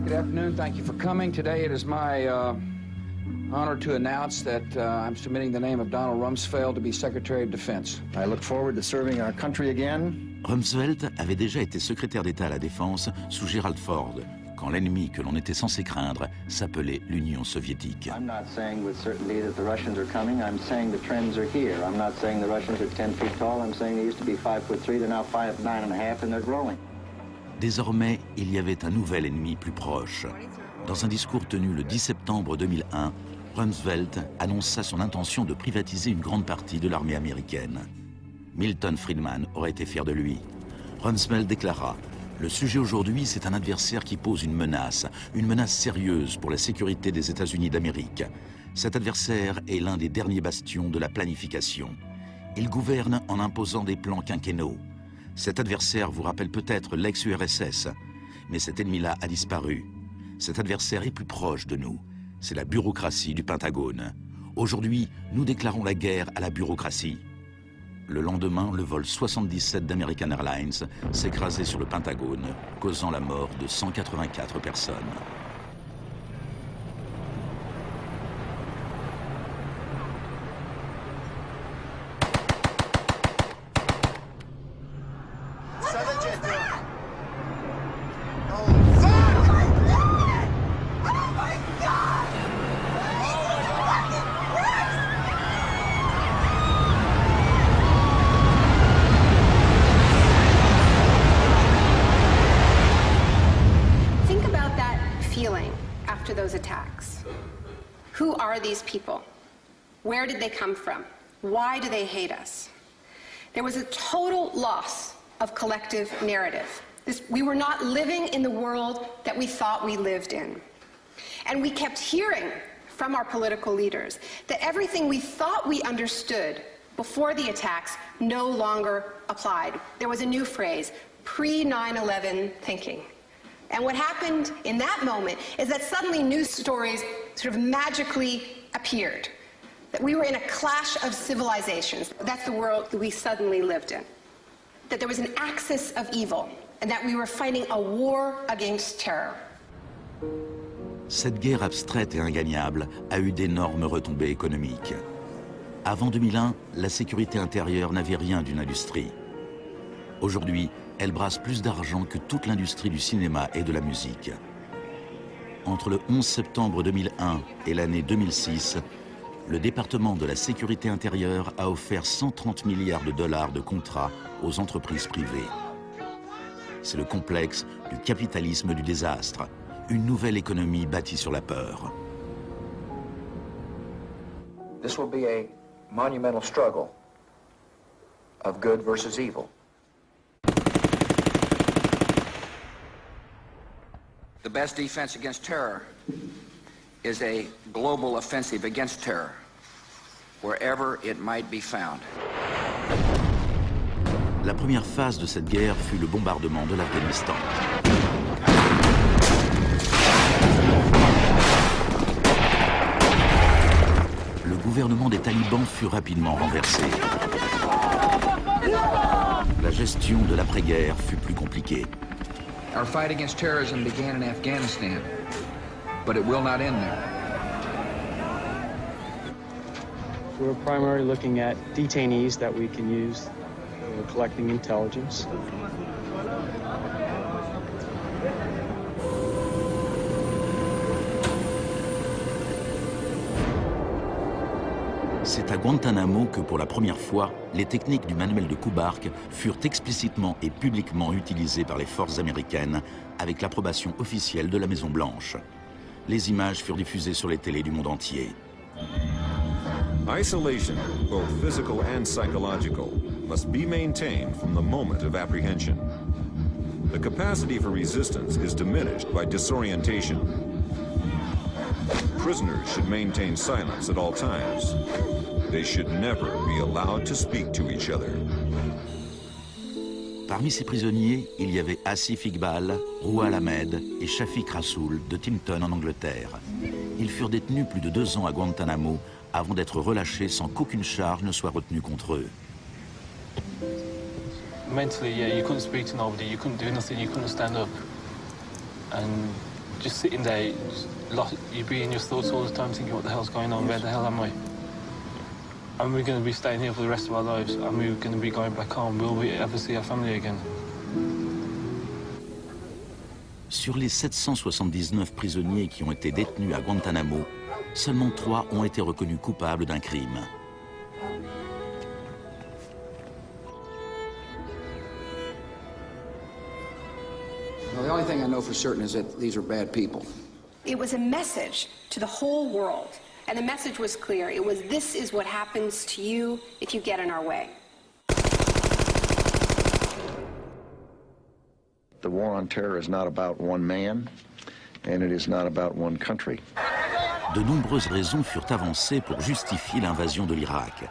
Good afternoon. Thank you for coming. Today it is my honor to announce that I'm submitting the name of Donald Rumsfeld to be Secretary of Defense. I look forward to serving our country again. Rumsfeld avait déjà été secrétaire d'État à la Défense sous Gerald Ford, quand l'ennemi que l'on était censé craindre s'appelait l'Union soviétique. I'm not saying with certainty that the Russians are coming. I'm saying the trends are here. I'm not saying the Russians are 10 feet tall. I'm saying they used to be 5'3". They're now 9.5, and they're growing. Désormais, il y avait un nouvel ennemi plus proche. Dans un discours tenu le 10 septembre 2001, Rumsfeld annonça son intention de privatiser une grande partie de l'armée américaine. Milton Friedman aurait été fier de lui. Rumsfeld déclara « Le sujet aujourd'hui, c'est un adversaire qui pose une menace sérieuse pour la sécurité des États-Unis d'Amérique. Cet adversaire est l'un des derniers bastions de la planification. Il gouverne en imposant des plans quinquennaux. Cet adversaire vous rappelle peut-être l'ex-URSS, mais cet ennemi-là a disparu. Cet adversaire est plus proche de nous. C'est la bureaucratie du Pentagone. Aujourd'hui, nous déclarons la guerre à la bureaucratie. » Le lendemain, le vol 77 d'American Airlines s'écrasait sur le Pentagone, causant la mort de 184 personnes. These people? Where did they come from? Why do they hate us? There was a total loss of collective narrative. We were not living in the world that we thought we lived in. And we kept hearing from our political leaders that everything we thought we understood before the attacks no longer applied. There was a new phrase, pre-9/11 thinking. And what happened in that moment is that suddenly news stories sort of magically appeared. That we were in a clash of civilizations. That's the world that we suddenly lived in. That there was an axis of evil, and that we were fighting a war against terror. Cette guerre abstraite et ingagnable a eu d'énormes retombées économiques. Avant 2001, la sécurité intérieure n'avait rien d'une industrie. Aujourd'hui, elle brasse plus d'argent que toute l'industrie du cinéma et de la musique. Entre le 11 septembre 2001 et l'année 2006, le département de la sécurité intérieure a offert 130 milliards de dollars de contrats aux entreprises privées. C'est le complexe du capitalisme du désastre, une nouvelle économie bâtie sur la peur. This will be monumental struggle of good versus evil. The best defense against terror is a global offensive against terror, wherever it might be found. La première phase de cette guerre fut le bombardement de l'Afghanistan. Le gouvernement des talibans fut rapidement renversé. La gestion de l'après-guerre fut plus compliquée. Our fight against terrorism began in Afghanistan, but it will not end there. We're primarily looking at detainees that we can use. We're collecting intelligence. C'est à Guantanamo que, pour la première fois, les techniques du manuel de Kubark furent explicitement et publiquement utilisées par les forces américaines avec l'approbation officielle de la Maison-Blanche. Les images furent diffusées sur les télés du monde entier. Isolation, both physical and psychological, must be maintained from the moment of apprehension. The capacity for resistance is diminished by disorientation. Prisoners should maintain silence at all times. They should never be allowed to speak to each other. Parmi ces prisonniers, il y avait Asif Iqbal, Rouhal Ahmed et Shafiq Rasool de Timpton en Angleterre. Ils furent détenus plus de 2 ans à Guantanamo avant d'être relâchés sans qu'aucune charge ne soit retenue contre eux. Mentally, yeah, you couldn't speak to nobody, you couldn't do nothing, you couldn't stand up. And just sitting there, you'd be in your thoughts all the time thinking, what the hell's going on, where the hell am I? Am we going to be staying here for the rest of our lives? Are we going to be going back home? Will we ever see our family again? Sur les 779 prisonniers qui ont été détenus à Guantanamo, seulement 3 ont été reconnus coupables d'un crime. Well, the only thing I know for certain is that these are bad people. It was a message to the whole world, and the message was clear. It was, this is what happens to you if you get in our way. The war on terror is not about one man, and it is not about one country. De nombreuses raisons furent avancées pour justifier l'invasion de l'Irak.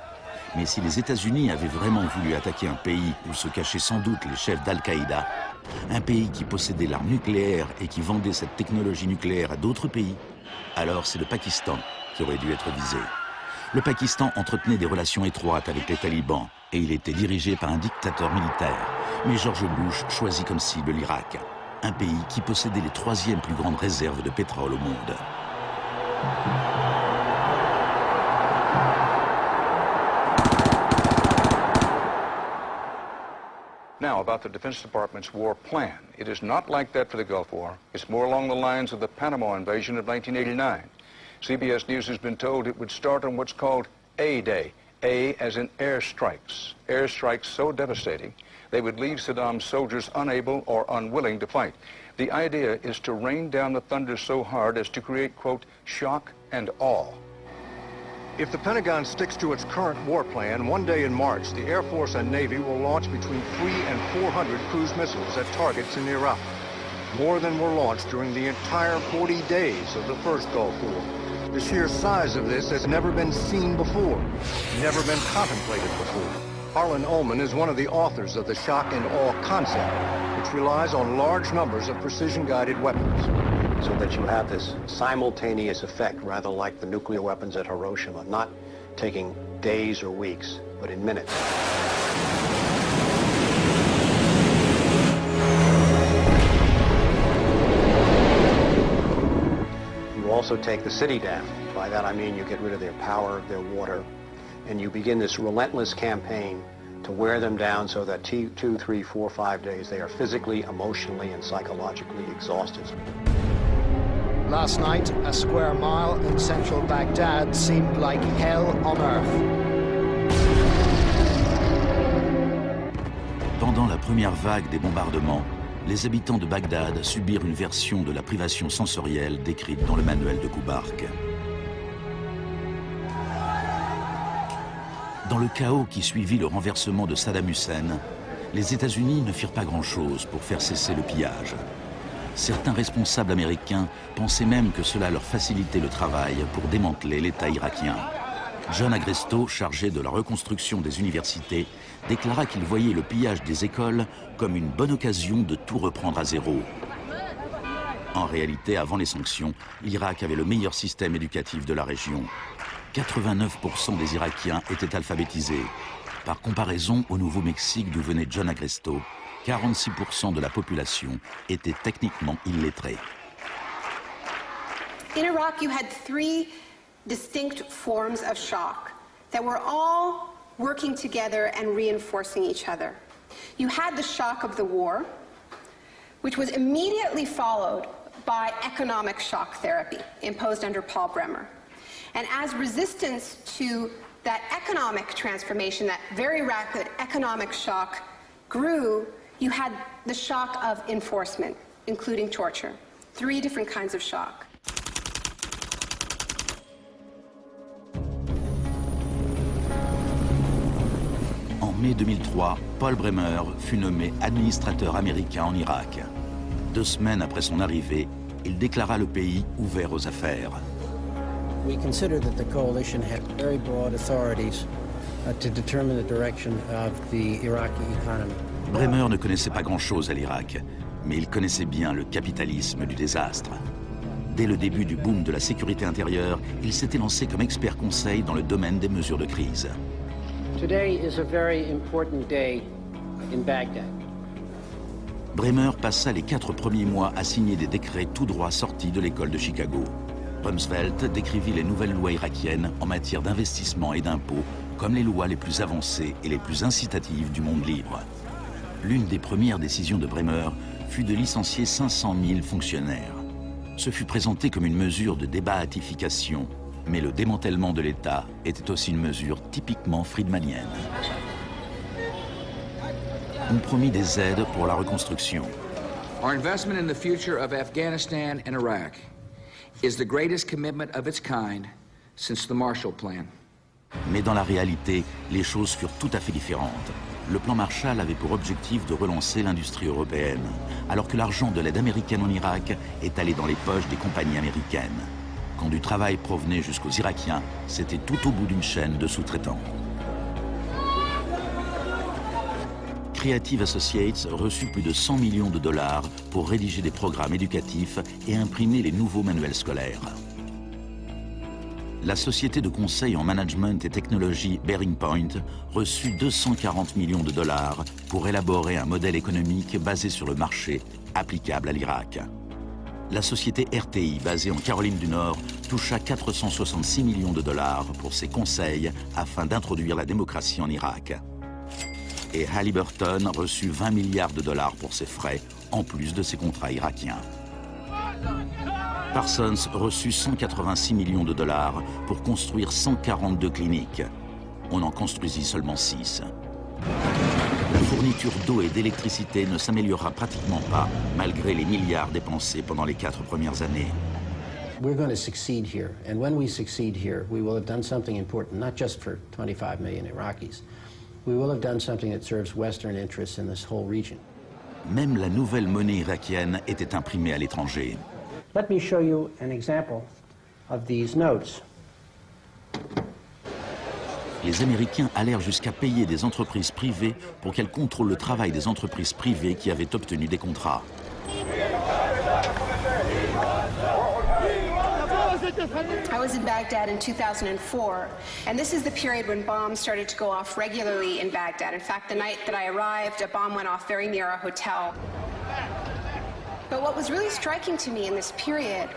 Mais si les États-Unis avaient vraiment voulu attaquer un pays où se cachaient sans doute les chefs d'Al-Qaïda, un pays qui possédait l'arme nucléaire et qui vendait cette technologie nucléaire à d'autres pays, alors c'est le Pakistan qui aurait dû être visé. Le Pakistan entretenait des relations étroites avec les talibans et il était dirigé par un dictateur militaire. Mais George Bush choisit comme cible l'Irak, un pays qui possédait les 3e plus grandes réserves de pétrole au monde. Now, about the Defense Department's war plan. It is not like that for the Gulf War. It's more along the lines of the Panama invasion of 1989. CBS News has been told it would start on what's called A-Day. A as in airstrikes. Airstrikes so devastating, they would leave Saddam's soldiers unable or unwilling to fight. The idea is to rain down the thunder so hard as to create, quote, shock and awe. If the Pentagon sticks to its current war plan, one day in March, the Air Force and Navy will launch between 300 and 400 cruise missiles at targets in Iraq. More than were launched during the entire 40 days of the first Gulf War. The sheer size of this has never been seen before, never been contemplated before. Harlan Ullman is one of the authors of the shock and awe concept, which relies on large numbers of precision-guided weapons. So that you have this simultaneous effect, rather like the nuclear weapons at Hiroshima, not taking days or weeks, but in minutes. You also take the city down. By that I mean you get rid of their power, their water, and you begin this relentless campaign to wear them down so that 2, 3, 4, 5 days they are physically, emotionally, and psychologically exhausted. Last night, a square mile in central Baghdad seemed like hell on earth. Pendant la première vague des bombardements, les habitants de Bagdad subirent une version de la privation sensorielle décrite dans le manuel de Kubark. Dans le chaos qui suivit le renversement de Saddam Hussein, les États-Unis ne firent pas grand-chose pour faire cesser le pillage. Certains responsables américains pensaient même que cela leur facilitait le travail pour démanteler l'État irakien. John Agresto, chargé de la reconstruction des universités, déclara qu'il voyait le pillage des écoles comme une bonne occasion de tout reprendre à zéro. En réalité, avant les sanctions, l'Irak avait le meilleur système éducatif de la région. 89% des Irakiens étaient alphabétisés. Par comparaison au Nouveau-Mexique d'où venait John Agresto, 46% de la population était techniquement illettrée. In Iraq, you had three distinct forms of shock that were all working together and reinforcing each other. You had the shock of the war, which was immediately followed by economic shock therapy imposed under Paul Bremer. And as resistance to that economic transformation, that very rapid economic shock grew, you had the shock of enforcement, including torture. Three different kinds of shock. En mai 2003, Paul Bremer fut nommé administrateur américain en Irak. 2 semaines après son arrivée, il déclara le pays ouvert aux affaires. We consider that the coalition had very broad authorities to determine the direction of the Iraqi economy. Bremer ne connaissait pas grand-chose à l'Irak, mais il connaissait bien le capitalisme du désastre. Dès le début du boom de la sécurité intérieure, il s'était lancé comme expert conseil dans le domaine des mesures de crise. Today is a very important day in Baghdad. Bremer passa les 4 premiers mois à signer des décrets tout droit sortis de l'école de Chicago. Rumsfeld décrivit les nouvelles lois irakiennes en matière d'investissement et d'impôts comme les lois les plus avancées et les plus incitatives du monde libre. L'une des premières décisions de Bremer fut de licencier 500 000 fonctionnaires. Ce fut présenté comme une mesure de débahatification, mais le démantèlement de l'État était aussi une mesure typiquement friedmanienne. On promit des aides pour la reconstruction. Our investment in the future of Afghanistan and Iraq is the greatest commitment of its kind since the Marshall Plan. Mais dans la réalité, les choses furent tout à fait différentes. Le plan Marshall avait pour objectif de relancer l'industrie européenne, alors que l'argent de l'aide américaine en Irak est allé dans les poches des compagnies américaines. Quand du travail provenait jusqu'aux Irakiens, c'était tout au bout d'une chaîne de sous-traitants. Creative Associates reçut plus de 100 millions de dollars pour rédiger des programmes éducatifs et imprimer les nouveaux manuels scolaires. La société de conseil en management et technologie Bearing Point reçut 240 millions de dollars pour élaborer un modèle économique basé sur le marché applicable à l'Irak. La société RTI, basée en Caroline du Nord, toucha 466 millions de dollars pour ses conseils afin d'introduire la démocratie en Irak. Et Halliburton reçut 20 milliards de dollars pour ses frais, en plus de ses contrats irakiens. Parsons reçut 186 millions de dollars pour construire 142 cliniques. On en construisit seulement 6. La fourniture d'eau et d'électricité ne s'améliorera pratiquement pas, malgré les milliards dépensés pendant les 4 premières années. We're going to succeed here, and when we succeed here, we will have done something important, not just for 25 million Iraqis. We will have done something that serves Western interests in this whole region. Même la nouvelle monnaie irakienne était imprimée à l'étranger. Let me show you an example of these notes. Les Américains allèrent jusqu'à payer des entreprises privées pour qu'elles contrôlent le travail des entreprises privées qui avaient obtenu des contrats. I was in Baghdad in 2004, and this is the period when bombs started to go off regularly in Baghdad. In fact, the night that I arrived, a bomb went off very near our hotel. But what was really striking to me in this period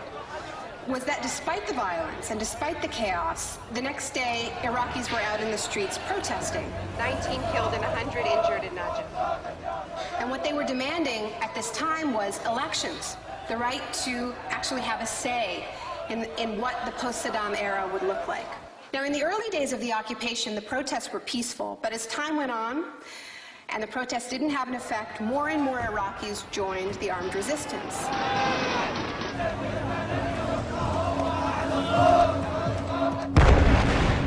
was that despite the violence and despite the chaos, the next day, Iraqis were out in the streets protesting. 19 killed and 100 injured in Najaf. And what they were demanding at this time was elections, the right to actually have a say in what the post-Saddam era would look like. Now, in the early days of the occupation, the protests were peaceful, but as time went on, and the protests didn't have an effect, more and more Iraqis joined the armed resistance.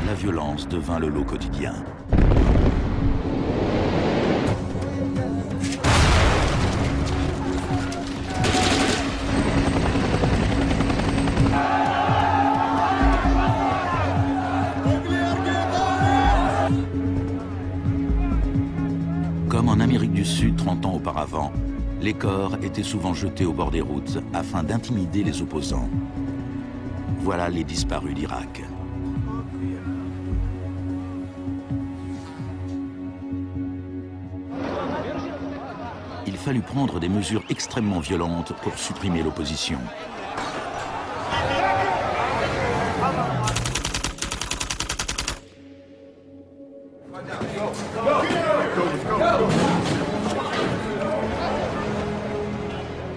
La violence devint le lot quotidien. Comme en Amérique du Sud 30 ans auparavant, les corps étaient souvent jetés au bord des routes afin d'intimider les opposants. Voilà les disparus d'Irak. Il fallut prendre des mesures extrêmement violentes pour supprimer l'opposition.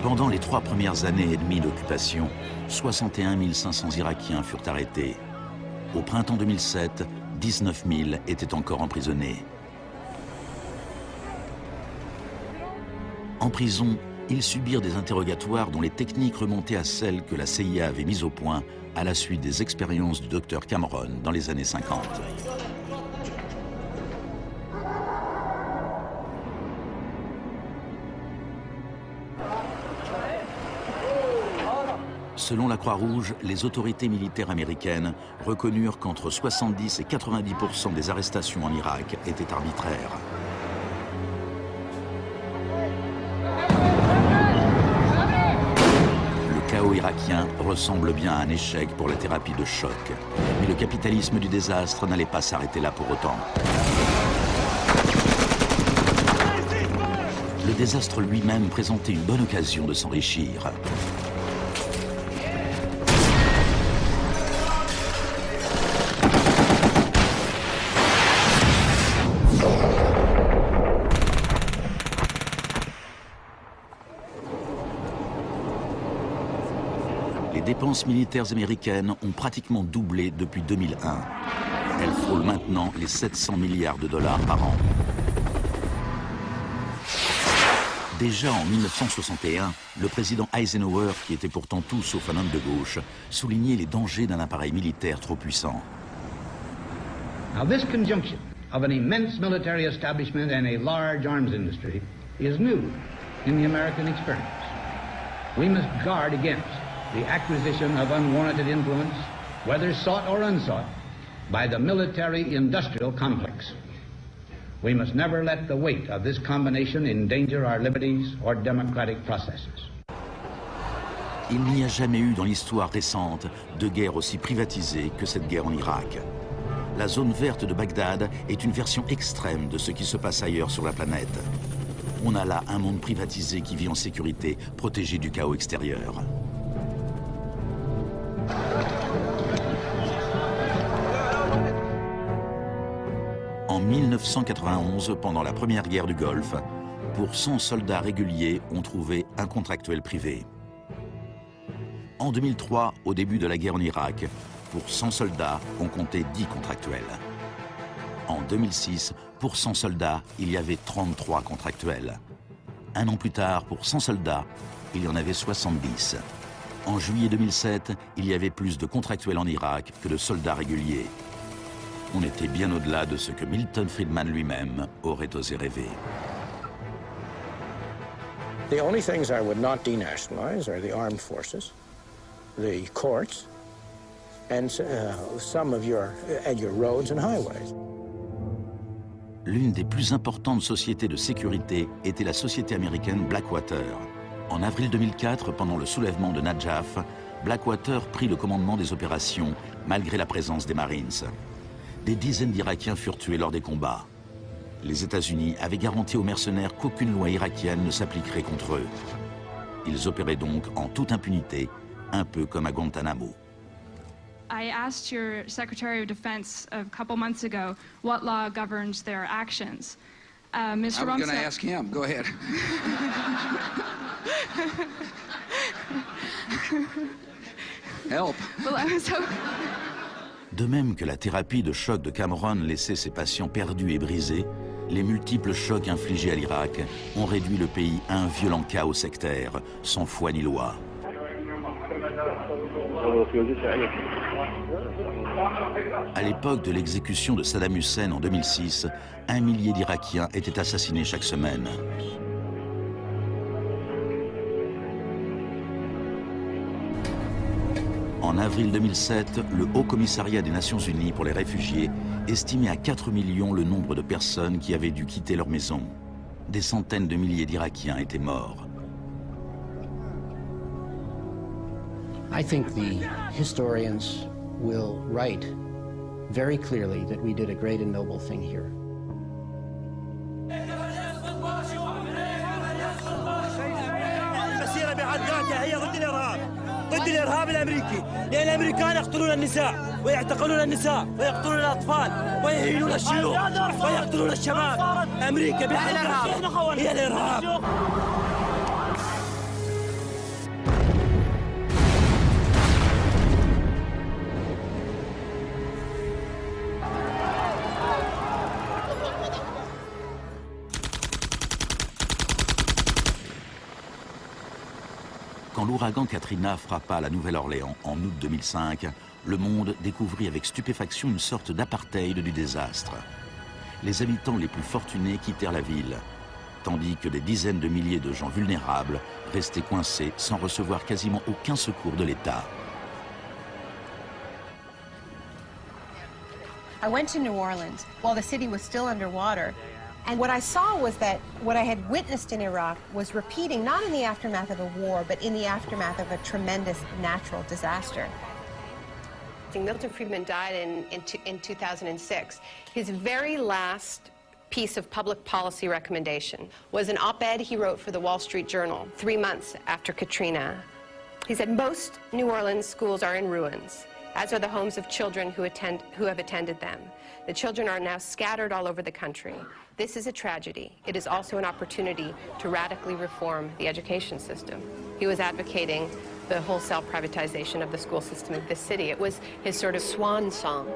Pendant les 3 premières années et demie d'occupation, 61 500 Irakiens furent arrêtés. Au printemps 2007, 19 000 étaient encore emprisonnés. En prison, ils subirent des interrogatoires dont les techniques remontaient à celles que la CIA avait mises au point à la suite des expériences du docteur Cameron dans les années 50. Selon la Croix-Rouge, les autorités militaires américaines reconnurent qu'entre 70 et 90% des arrestations en Irak étaient arbitraires. Le chaos irakien ressemble bien à un échec pour la thérapie de choc. Mais le capitalisme du désastre n'allait pas s'arrêter là pour autant. Le désastre lui-même présentait une bonne occasion de s'enrichir. Les dépenses militaires américaines ont pratiquement doublé depuis 2001. Elles frôlent maintenant les 700 milliards de dollars par an. Déjà en 1961, le président Eisenhower, qui était pourtant tout sauf un homme de gauche, soulignait les dangers d'un appareil militaire trop puissant. Now this conjunction of an immense military establishment and a large arms industry is new in the American experience. We must guard against the acquisition of unwarranted influence, whether sought or unsought, by the military-industrial complex. We must never let the weight of this combination endanger our liberties or democratic processes. Il n'y a jamais eu dans l'histoire récente de guerre aussi privatisée que cette guerre en Irak. La zone verte de Bagdad est une version extrême de ce qui se passe ailleurs sur la planète. On a là un monde privatisé qui vit en sécurité, protégé du chaos extérieur. En 1991, pendant la première guerre du Golfe, pour 100 soldats réguliers, on trouvait un contractuel privé. En 2003, au début de la guerre en Irak, pour 100 soldats, on comptait 10 contractuels. En 2006, pour 100 soldats, il y avait 33 contractuels. Un an plus tard, pour 100 soldats, il y en avait 70. En juillet 2007, il y avait plus de contractuels en Irak que de soldats réguliers. On était bien au-delà de ce que Milton Friedman lui-même aurait osé rêver. The only things I would not denationalize are the armed forces, the courts, and some of your roads and highways. L'une des plus importantes sociétés de sécurité était la société américaine Blackwater. En avril 2004, pendant le soulèvement de Najaf, Blackwater prit le commandement des opérations, malgré la présence des Marines. Des dizaines d'Irakiens furent tués lors des combats. Les États-Unis avaient garanti aux mercenaires qu'aucune loi irakienne ne s'appliquerait contre eux. Ils opéraient donc en toute impunité, un peu comme à Guantanamo. I asked your Secretary of Defense a couple months ago what law governs their actions. Mr. I was going to ask him. Go ahead. Help. Well, I was hoping... De même que la thérapie de choc de Cameron laissait ses patients perdus et brisés, les multiples chocs infligés à l'Irak ont réduit le pays à un violent chaos sectaire, sans foi ni loi. À l'époque de l'exécution de Saddam Hussein en 2006, 1 millier d'Irakiens étaient assassinés chaque semaine. En avril 2007, le Haut Commissariat des Nations Unies pour les réfugiés estimait à 4 millions le nombre de personnes qui avaient dû quitter leur maison. Des centaines de milliers d'Irakiens étaient morts. I think the historians will write very clearly that we did a great and noble thing here. ضد الإرهاب الأمريكي، لأن الأمريكان يقتلون النساء ويعتقلون النساء ويقتلون الأطفال ويهينون الشيوخ ويقتلون الشباب. أمريكا بحقها هي الإرهاب. Quand l'ouragan Katrina frappa la Nouvelle-Orléans en août 2005, le monde découvrit avec stupéfaction une sorte d'apartheid du désastre. Les habitants les plus fortunés quittèrent la ville, tandis que des dizaines de milliers de gens vulnérables restaient coincés sans recevoir quasiment aucun secours de l'État. I went to New Orleans while the city was still underwater. And what I saw was that what I had witnessed in Iraq was repeating, not in the aftermath of a war, but in the aftermath of a tremendous natural disaster. Milton Friedman died in 2006. His very last piece of public policy recommendation was an op-ed he wrote for the Wall Street Journal 3 months after Katrina. He said, most New Orleans schools are in ruins, as are the homes of children who have attended them. The children are now scattered all over the country. This is a tragedy. It is also an opportunity to radically reform the education system. He was advocating the wholesale privatization of the school system in this city. It was his sort of swan song.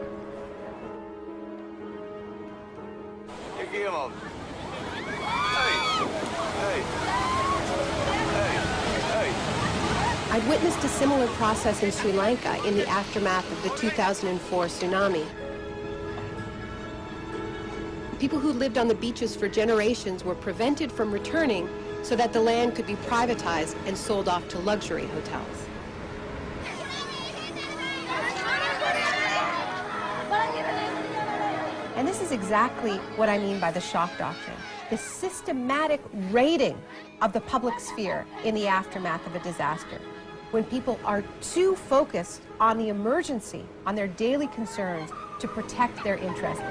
I'd witnessed a similar process in Sri Lanka in the aftermath of the 2004 tsunami. People who lived on the beaches for generations were prevented from returning so that the land could be privatized and sold off to luxury hotels. And this is exactly what I mean by the shock doctrine, the systematic raiding of the public sphere in the aftermath of a disaster. When people are too focused on the emergency, on their daily concerns, to protect their interests.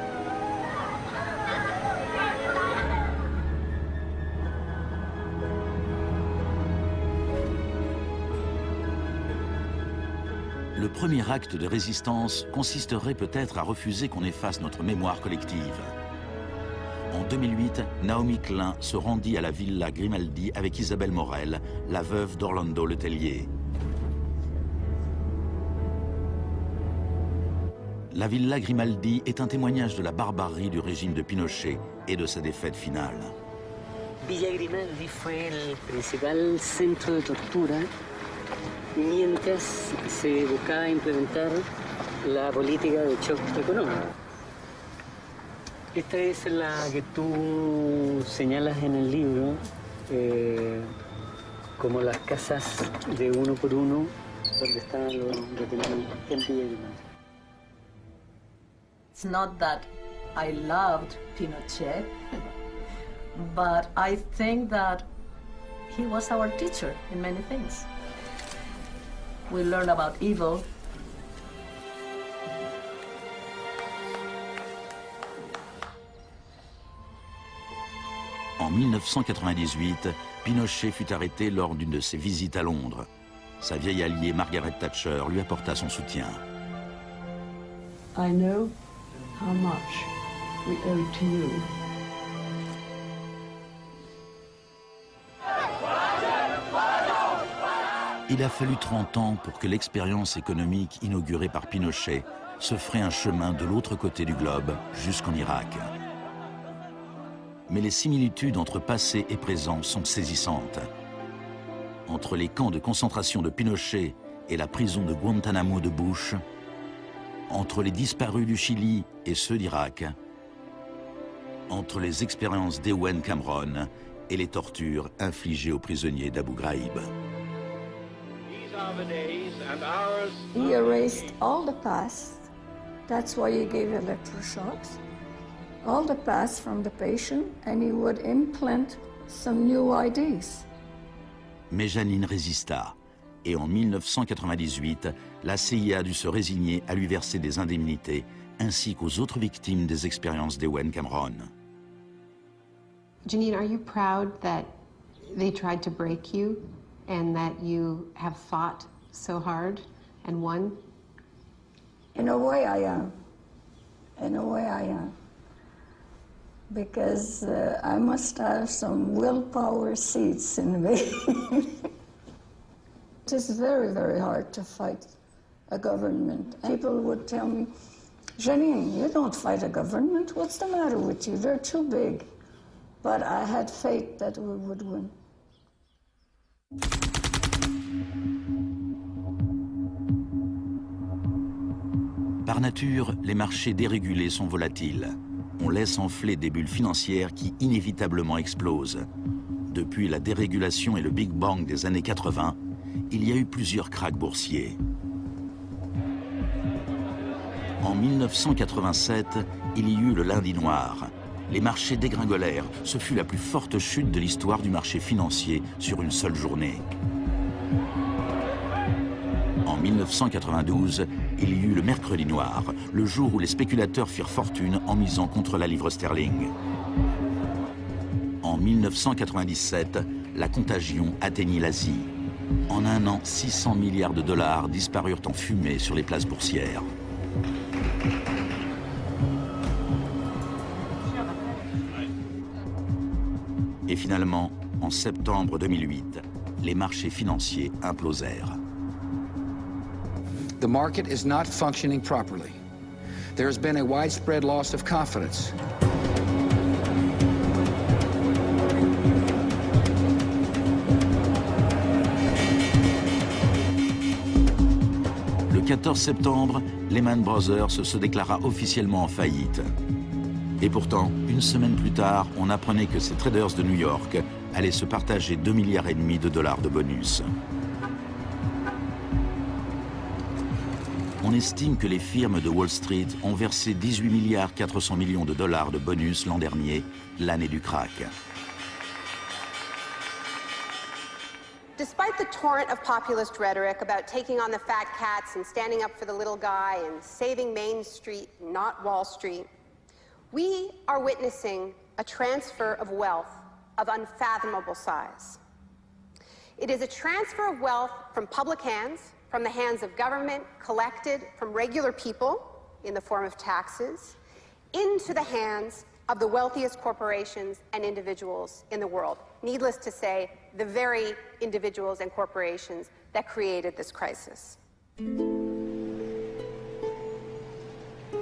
Le premier acte de résistance consisterait peut-être à refuser qu'on efface notre mémoire collective. En 2008, Naomi Klein se rendit à la Villa Grimaldi avec Isabelle Morel, la veuve d'Orlando Letelier. La Villa Grimaldi est un témoignage de la barbarie du régime de Pinochet et de sa défaite finale. Villa Grimaldi fue el principal centro de tortura mientras se buscaba implementar la política de shock económico. Esta es la que tú señalas en el libro como las casas de uno por uno donde estaban los detenidos en Villa Grimaldi. It's not that I loved Pinochet, but I think that he was our teacher in many things. We learned about evil. En 1998, Pinochet fut arrêté lors d'une de ses visites à Londres. Sa vieille alliée Margaret Thatcher lui apporta son soutien. I know how much we owe to you. Il a fallu 30 ans pour que l'expérience économique inaugurée par Pinochet se fraie un chemin de l'autre côté du globe jusqu'en Irak. Mais les similitudes entre passé et présent sont saisissantes. Entre les camps de concentration de Pinochet et la prison de Guantanamo de Bush, entre les disparus du Chili et ceux d'Irak, entre les expériences d'Ewen Cameron et les tortures infligées aux prisonniers d'Abu Ghraib. He erased all the past. That's why he gave electroshocks. All the past from the patient, and he would implant some new ideas. Mais Janine résista, et en 1998, la CIA dut se résigner à lui verser des indemnités, ainsi qu'aux autres victimes des expériences d'Ewen Cameron. Janine, are you proud that they tried to break you and that you have fought so hard and won? In a way, I am. In a way, I am. Because I must have some willpower seeds in me. It is very, very hard to fight a government. People would tell me, Janine, you don't fight a government. What's the matter with you? They're too big. But I had faith that we would win. Par nature, les marchés dérégulés sont volatiles. On laisse enfler des bulles financières qui inévitablement explosent. Depuis la dérégulation et le Big Bang des années 80, il y a eu plusieurs krachs boursiers. En 1987, il y eut le lundi noir. Les marchés dégringolèrent. Ce fut la plus forte chute de l'histoire du marché financier sur une seule journée. En 1992, il y eut le mercredi noir, le jour où les spéculateurs firent fortune en misant contre la livre sterling. En 1997, la contagion atteignit l'Asie. En un an, 600 milliards de dollars disparurent en fumée sur les places boursières. Et finalement, en septembre 2008, les marchés financiers implosèrent. The market is not functioning properly. There has been a widespread loss of confidence. Le 14 septembre, Lehman Brothers se déclara officiellement en faillite. Et pourtant, une semaine plus tard, on apprenait que ces traders de New York allaient se partager 2,5 milliards de dollars de bonus. On estime que les firmes de Wall Street ont versé 18,4 milliards de dollars de bonus l'an dernier, l'année du krach. Despite the torrent of populist rhetoric about taking on the fat cats and standing up for the little guy and saving Main Street, not Wall Street, we are witnessing a transfer of wealth of unfathomable size. It is a transfer of wealth from public hands, from the hands of government, collected from regular people in the form of taxes, into the hands of the wealthiest corporations and individuals in the world. Needless to say, the very individuals and corporations that created this crisis.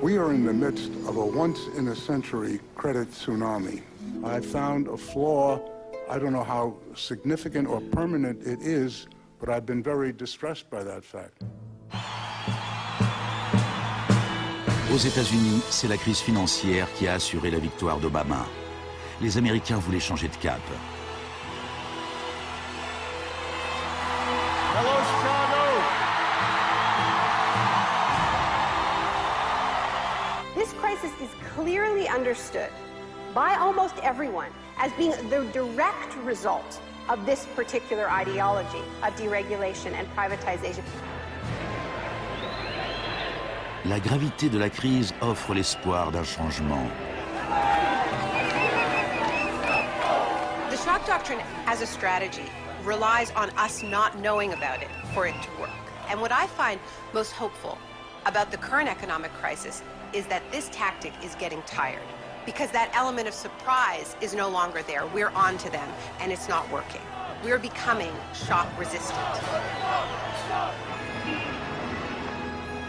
We are in the midst of a once-in-a-century credit tsunami. I found a flaw. I don't know how significant or permanent it is, but I've been very distressed by that fact. Aux États-Unis, c'est la crise financière qui a assuré la victoire d'Obama. Les Américains voulaient changer de cap. Hello, Chicago! This crisis is clearly understood by almost everyone as being the direct result of this particular ideology of deregulation and privatization. La gravité de la crise offre l'espoir d'un changement. The shock doctrine as a strategy relies on us not knowing about it for it to work. And what I find most hopeful about the current economic crisis is that this tactic is getting tired, because that element of surprise is no longer there. We're on to them, and it's not working. We're becoming shock resistant.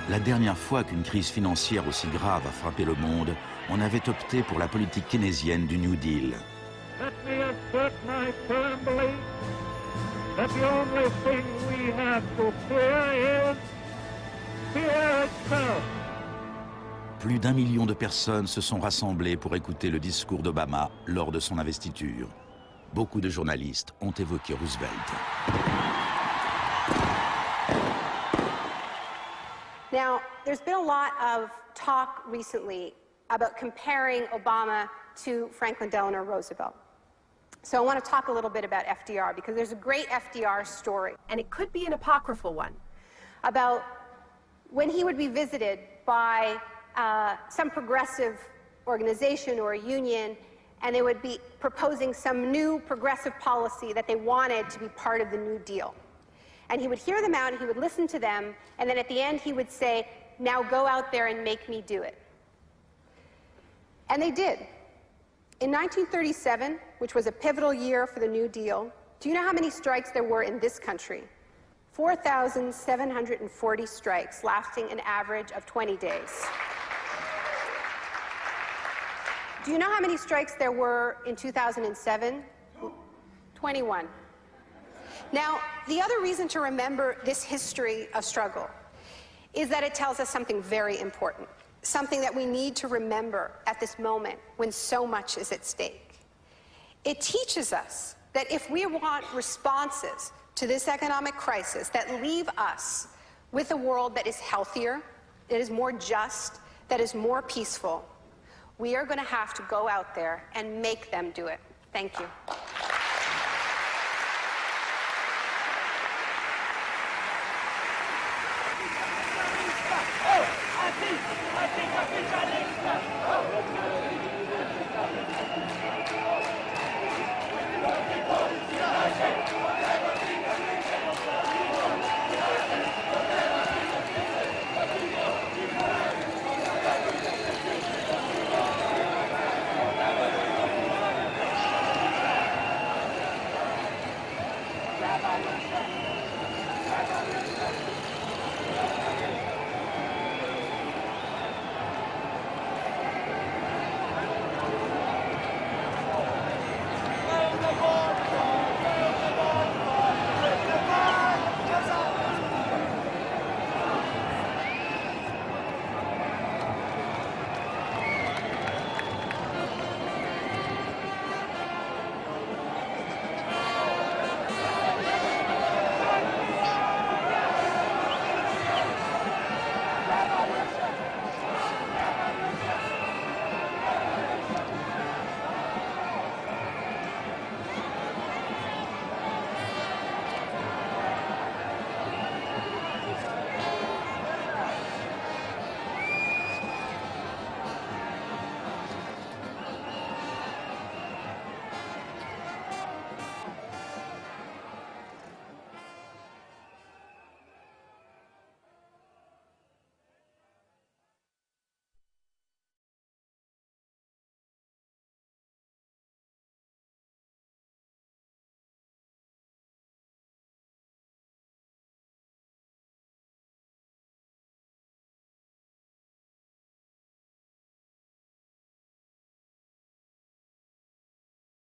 La dernière fois qu'une crise financière aussi grave a frappé le monde, on avait opté pour la politique keynésienne du New Deal. Let me assert my firm belief And the only thing we have to fear is fear itself. Plus d'1 million de personnes se sont rassemblées pour écouter le discours d'Obama lors de son investiture. Beaucoup de journalistes ont évoqué Roosevelt. Now, there's been a lot of talk recently about comparing Obama to Franklin Delano Roosevelt. So I want to talk a little bit about FDR, because there's a great FDR story. And it could be an apocryphal one. About when he would be visited by some progressive organization or a union, and they would be proposing some new progressive policy that they wanted to be part of the New Deal. And he would hear them out, and he would listen to them, and then at the end he would say, now go out there and make me do it. And they did. In 1937, which was a pivotal year for the New Deal, do you know how many strikes there were in this country? 4,740 strikes, lasting an average of 20 days. Do you know how many strikes there were in 2007? 21. Now, the other reason to remember this history of struggle is that it tells us something very important, something that we need to remember at this moment when so much is at stake. It teaches us that if we want responses to this economic crisis that leave us with a world that is healthier, that is more just, that is more peaceful, we are going to have to go out there and make them do it. Thank you.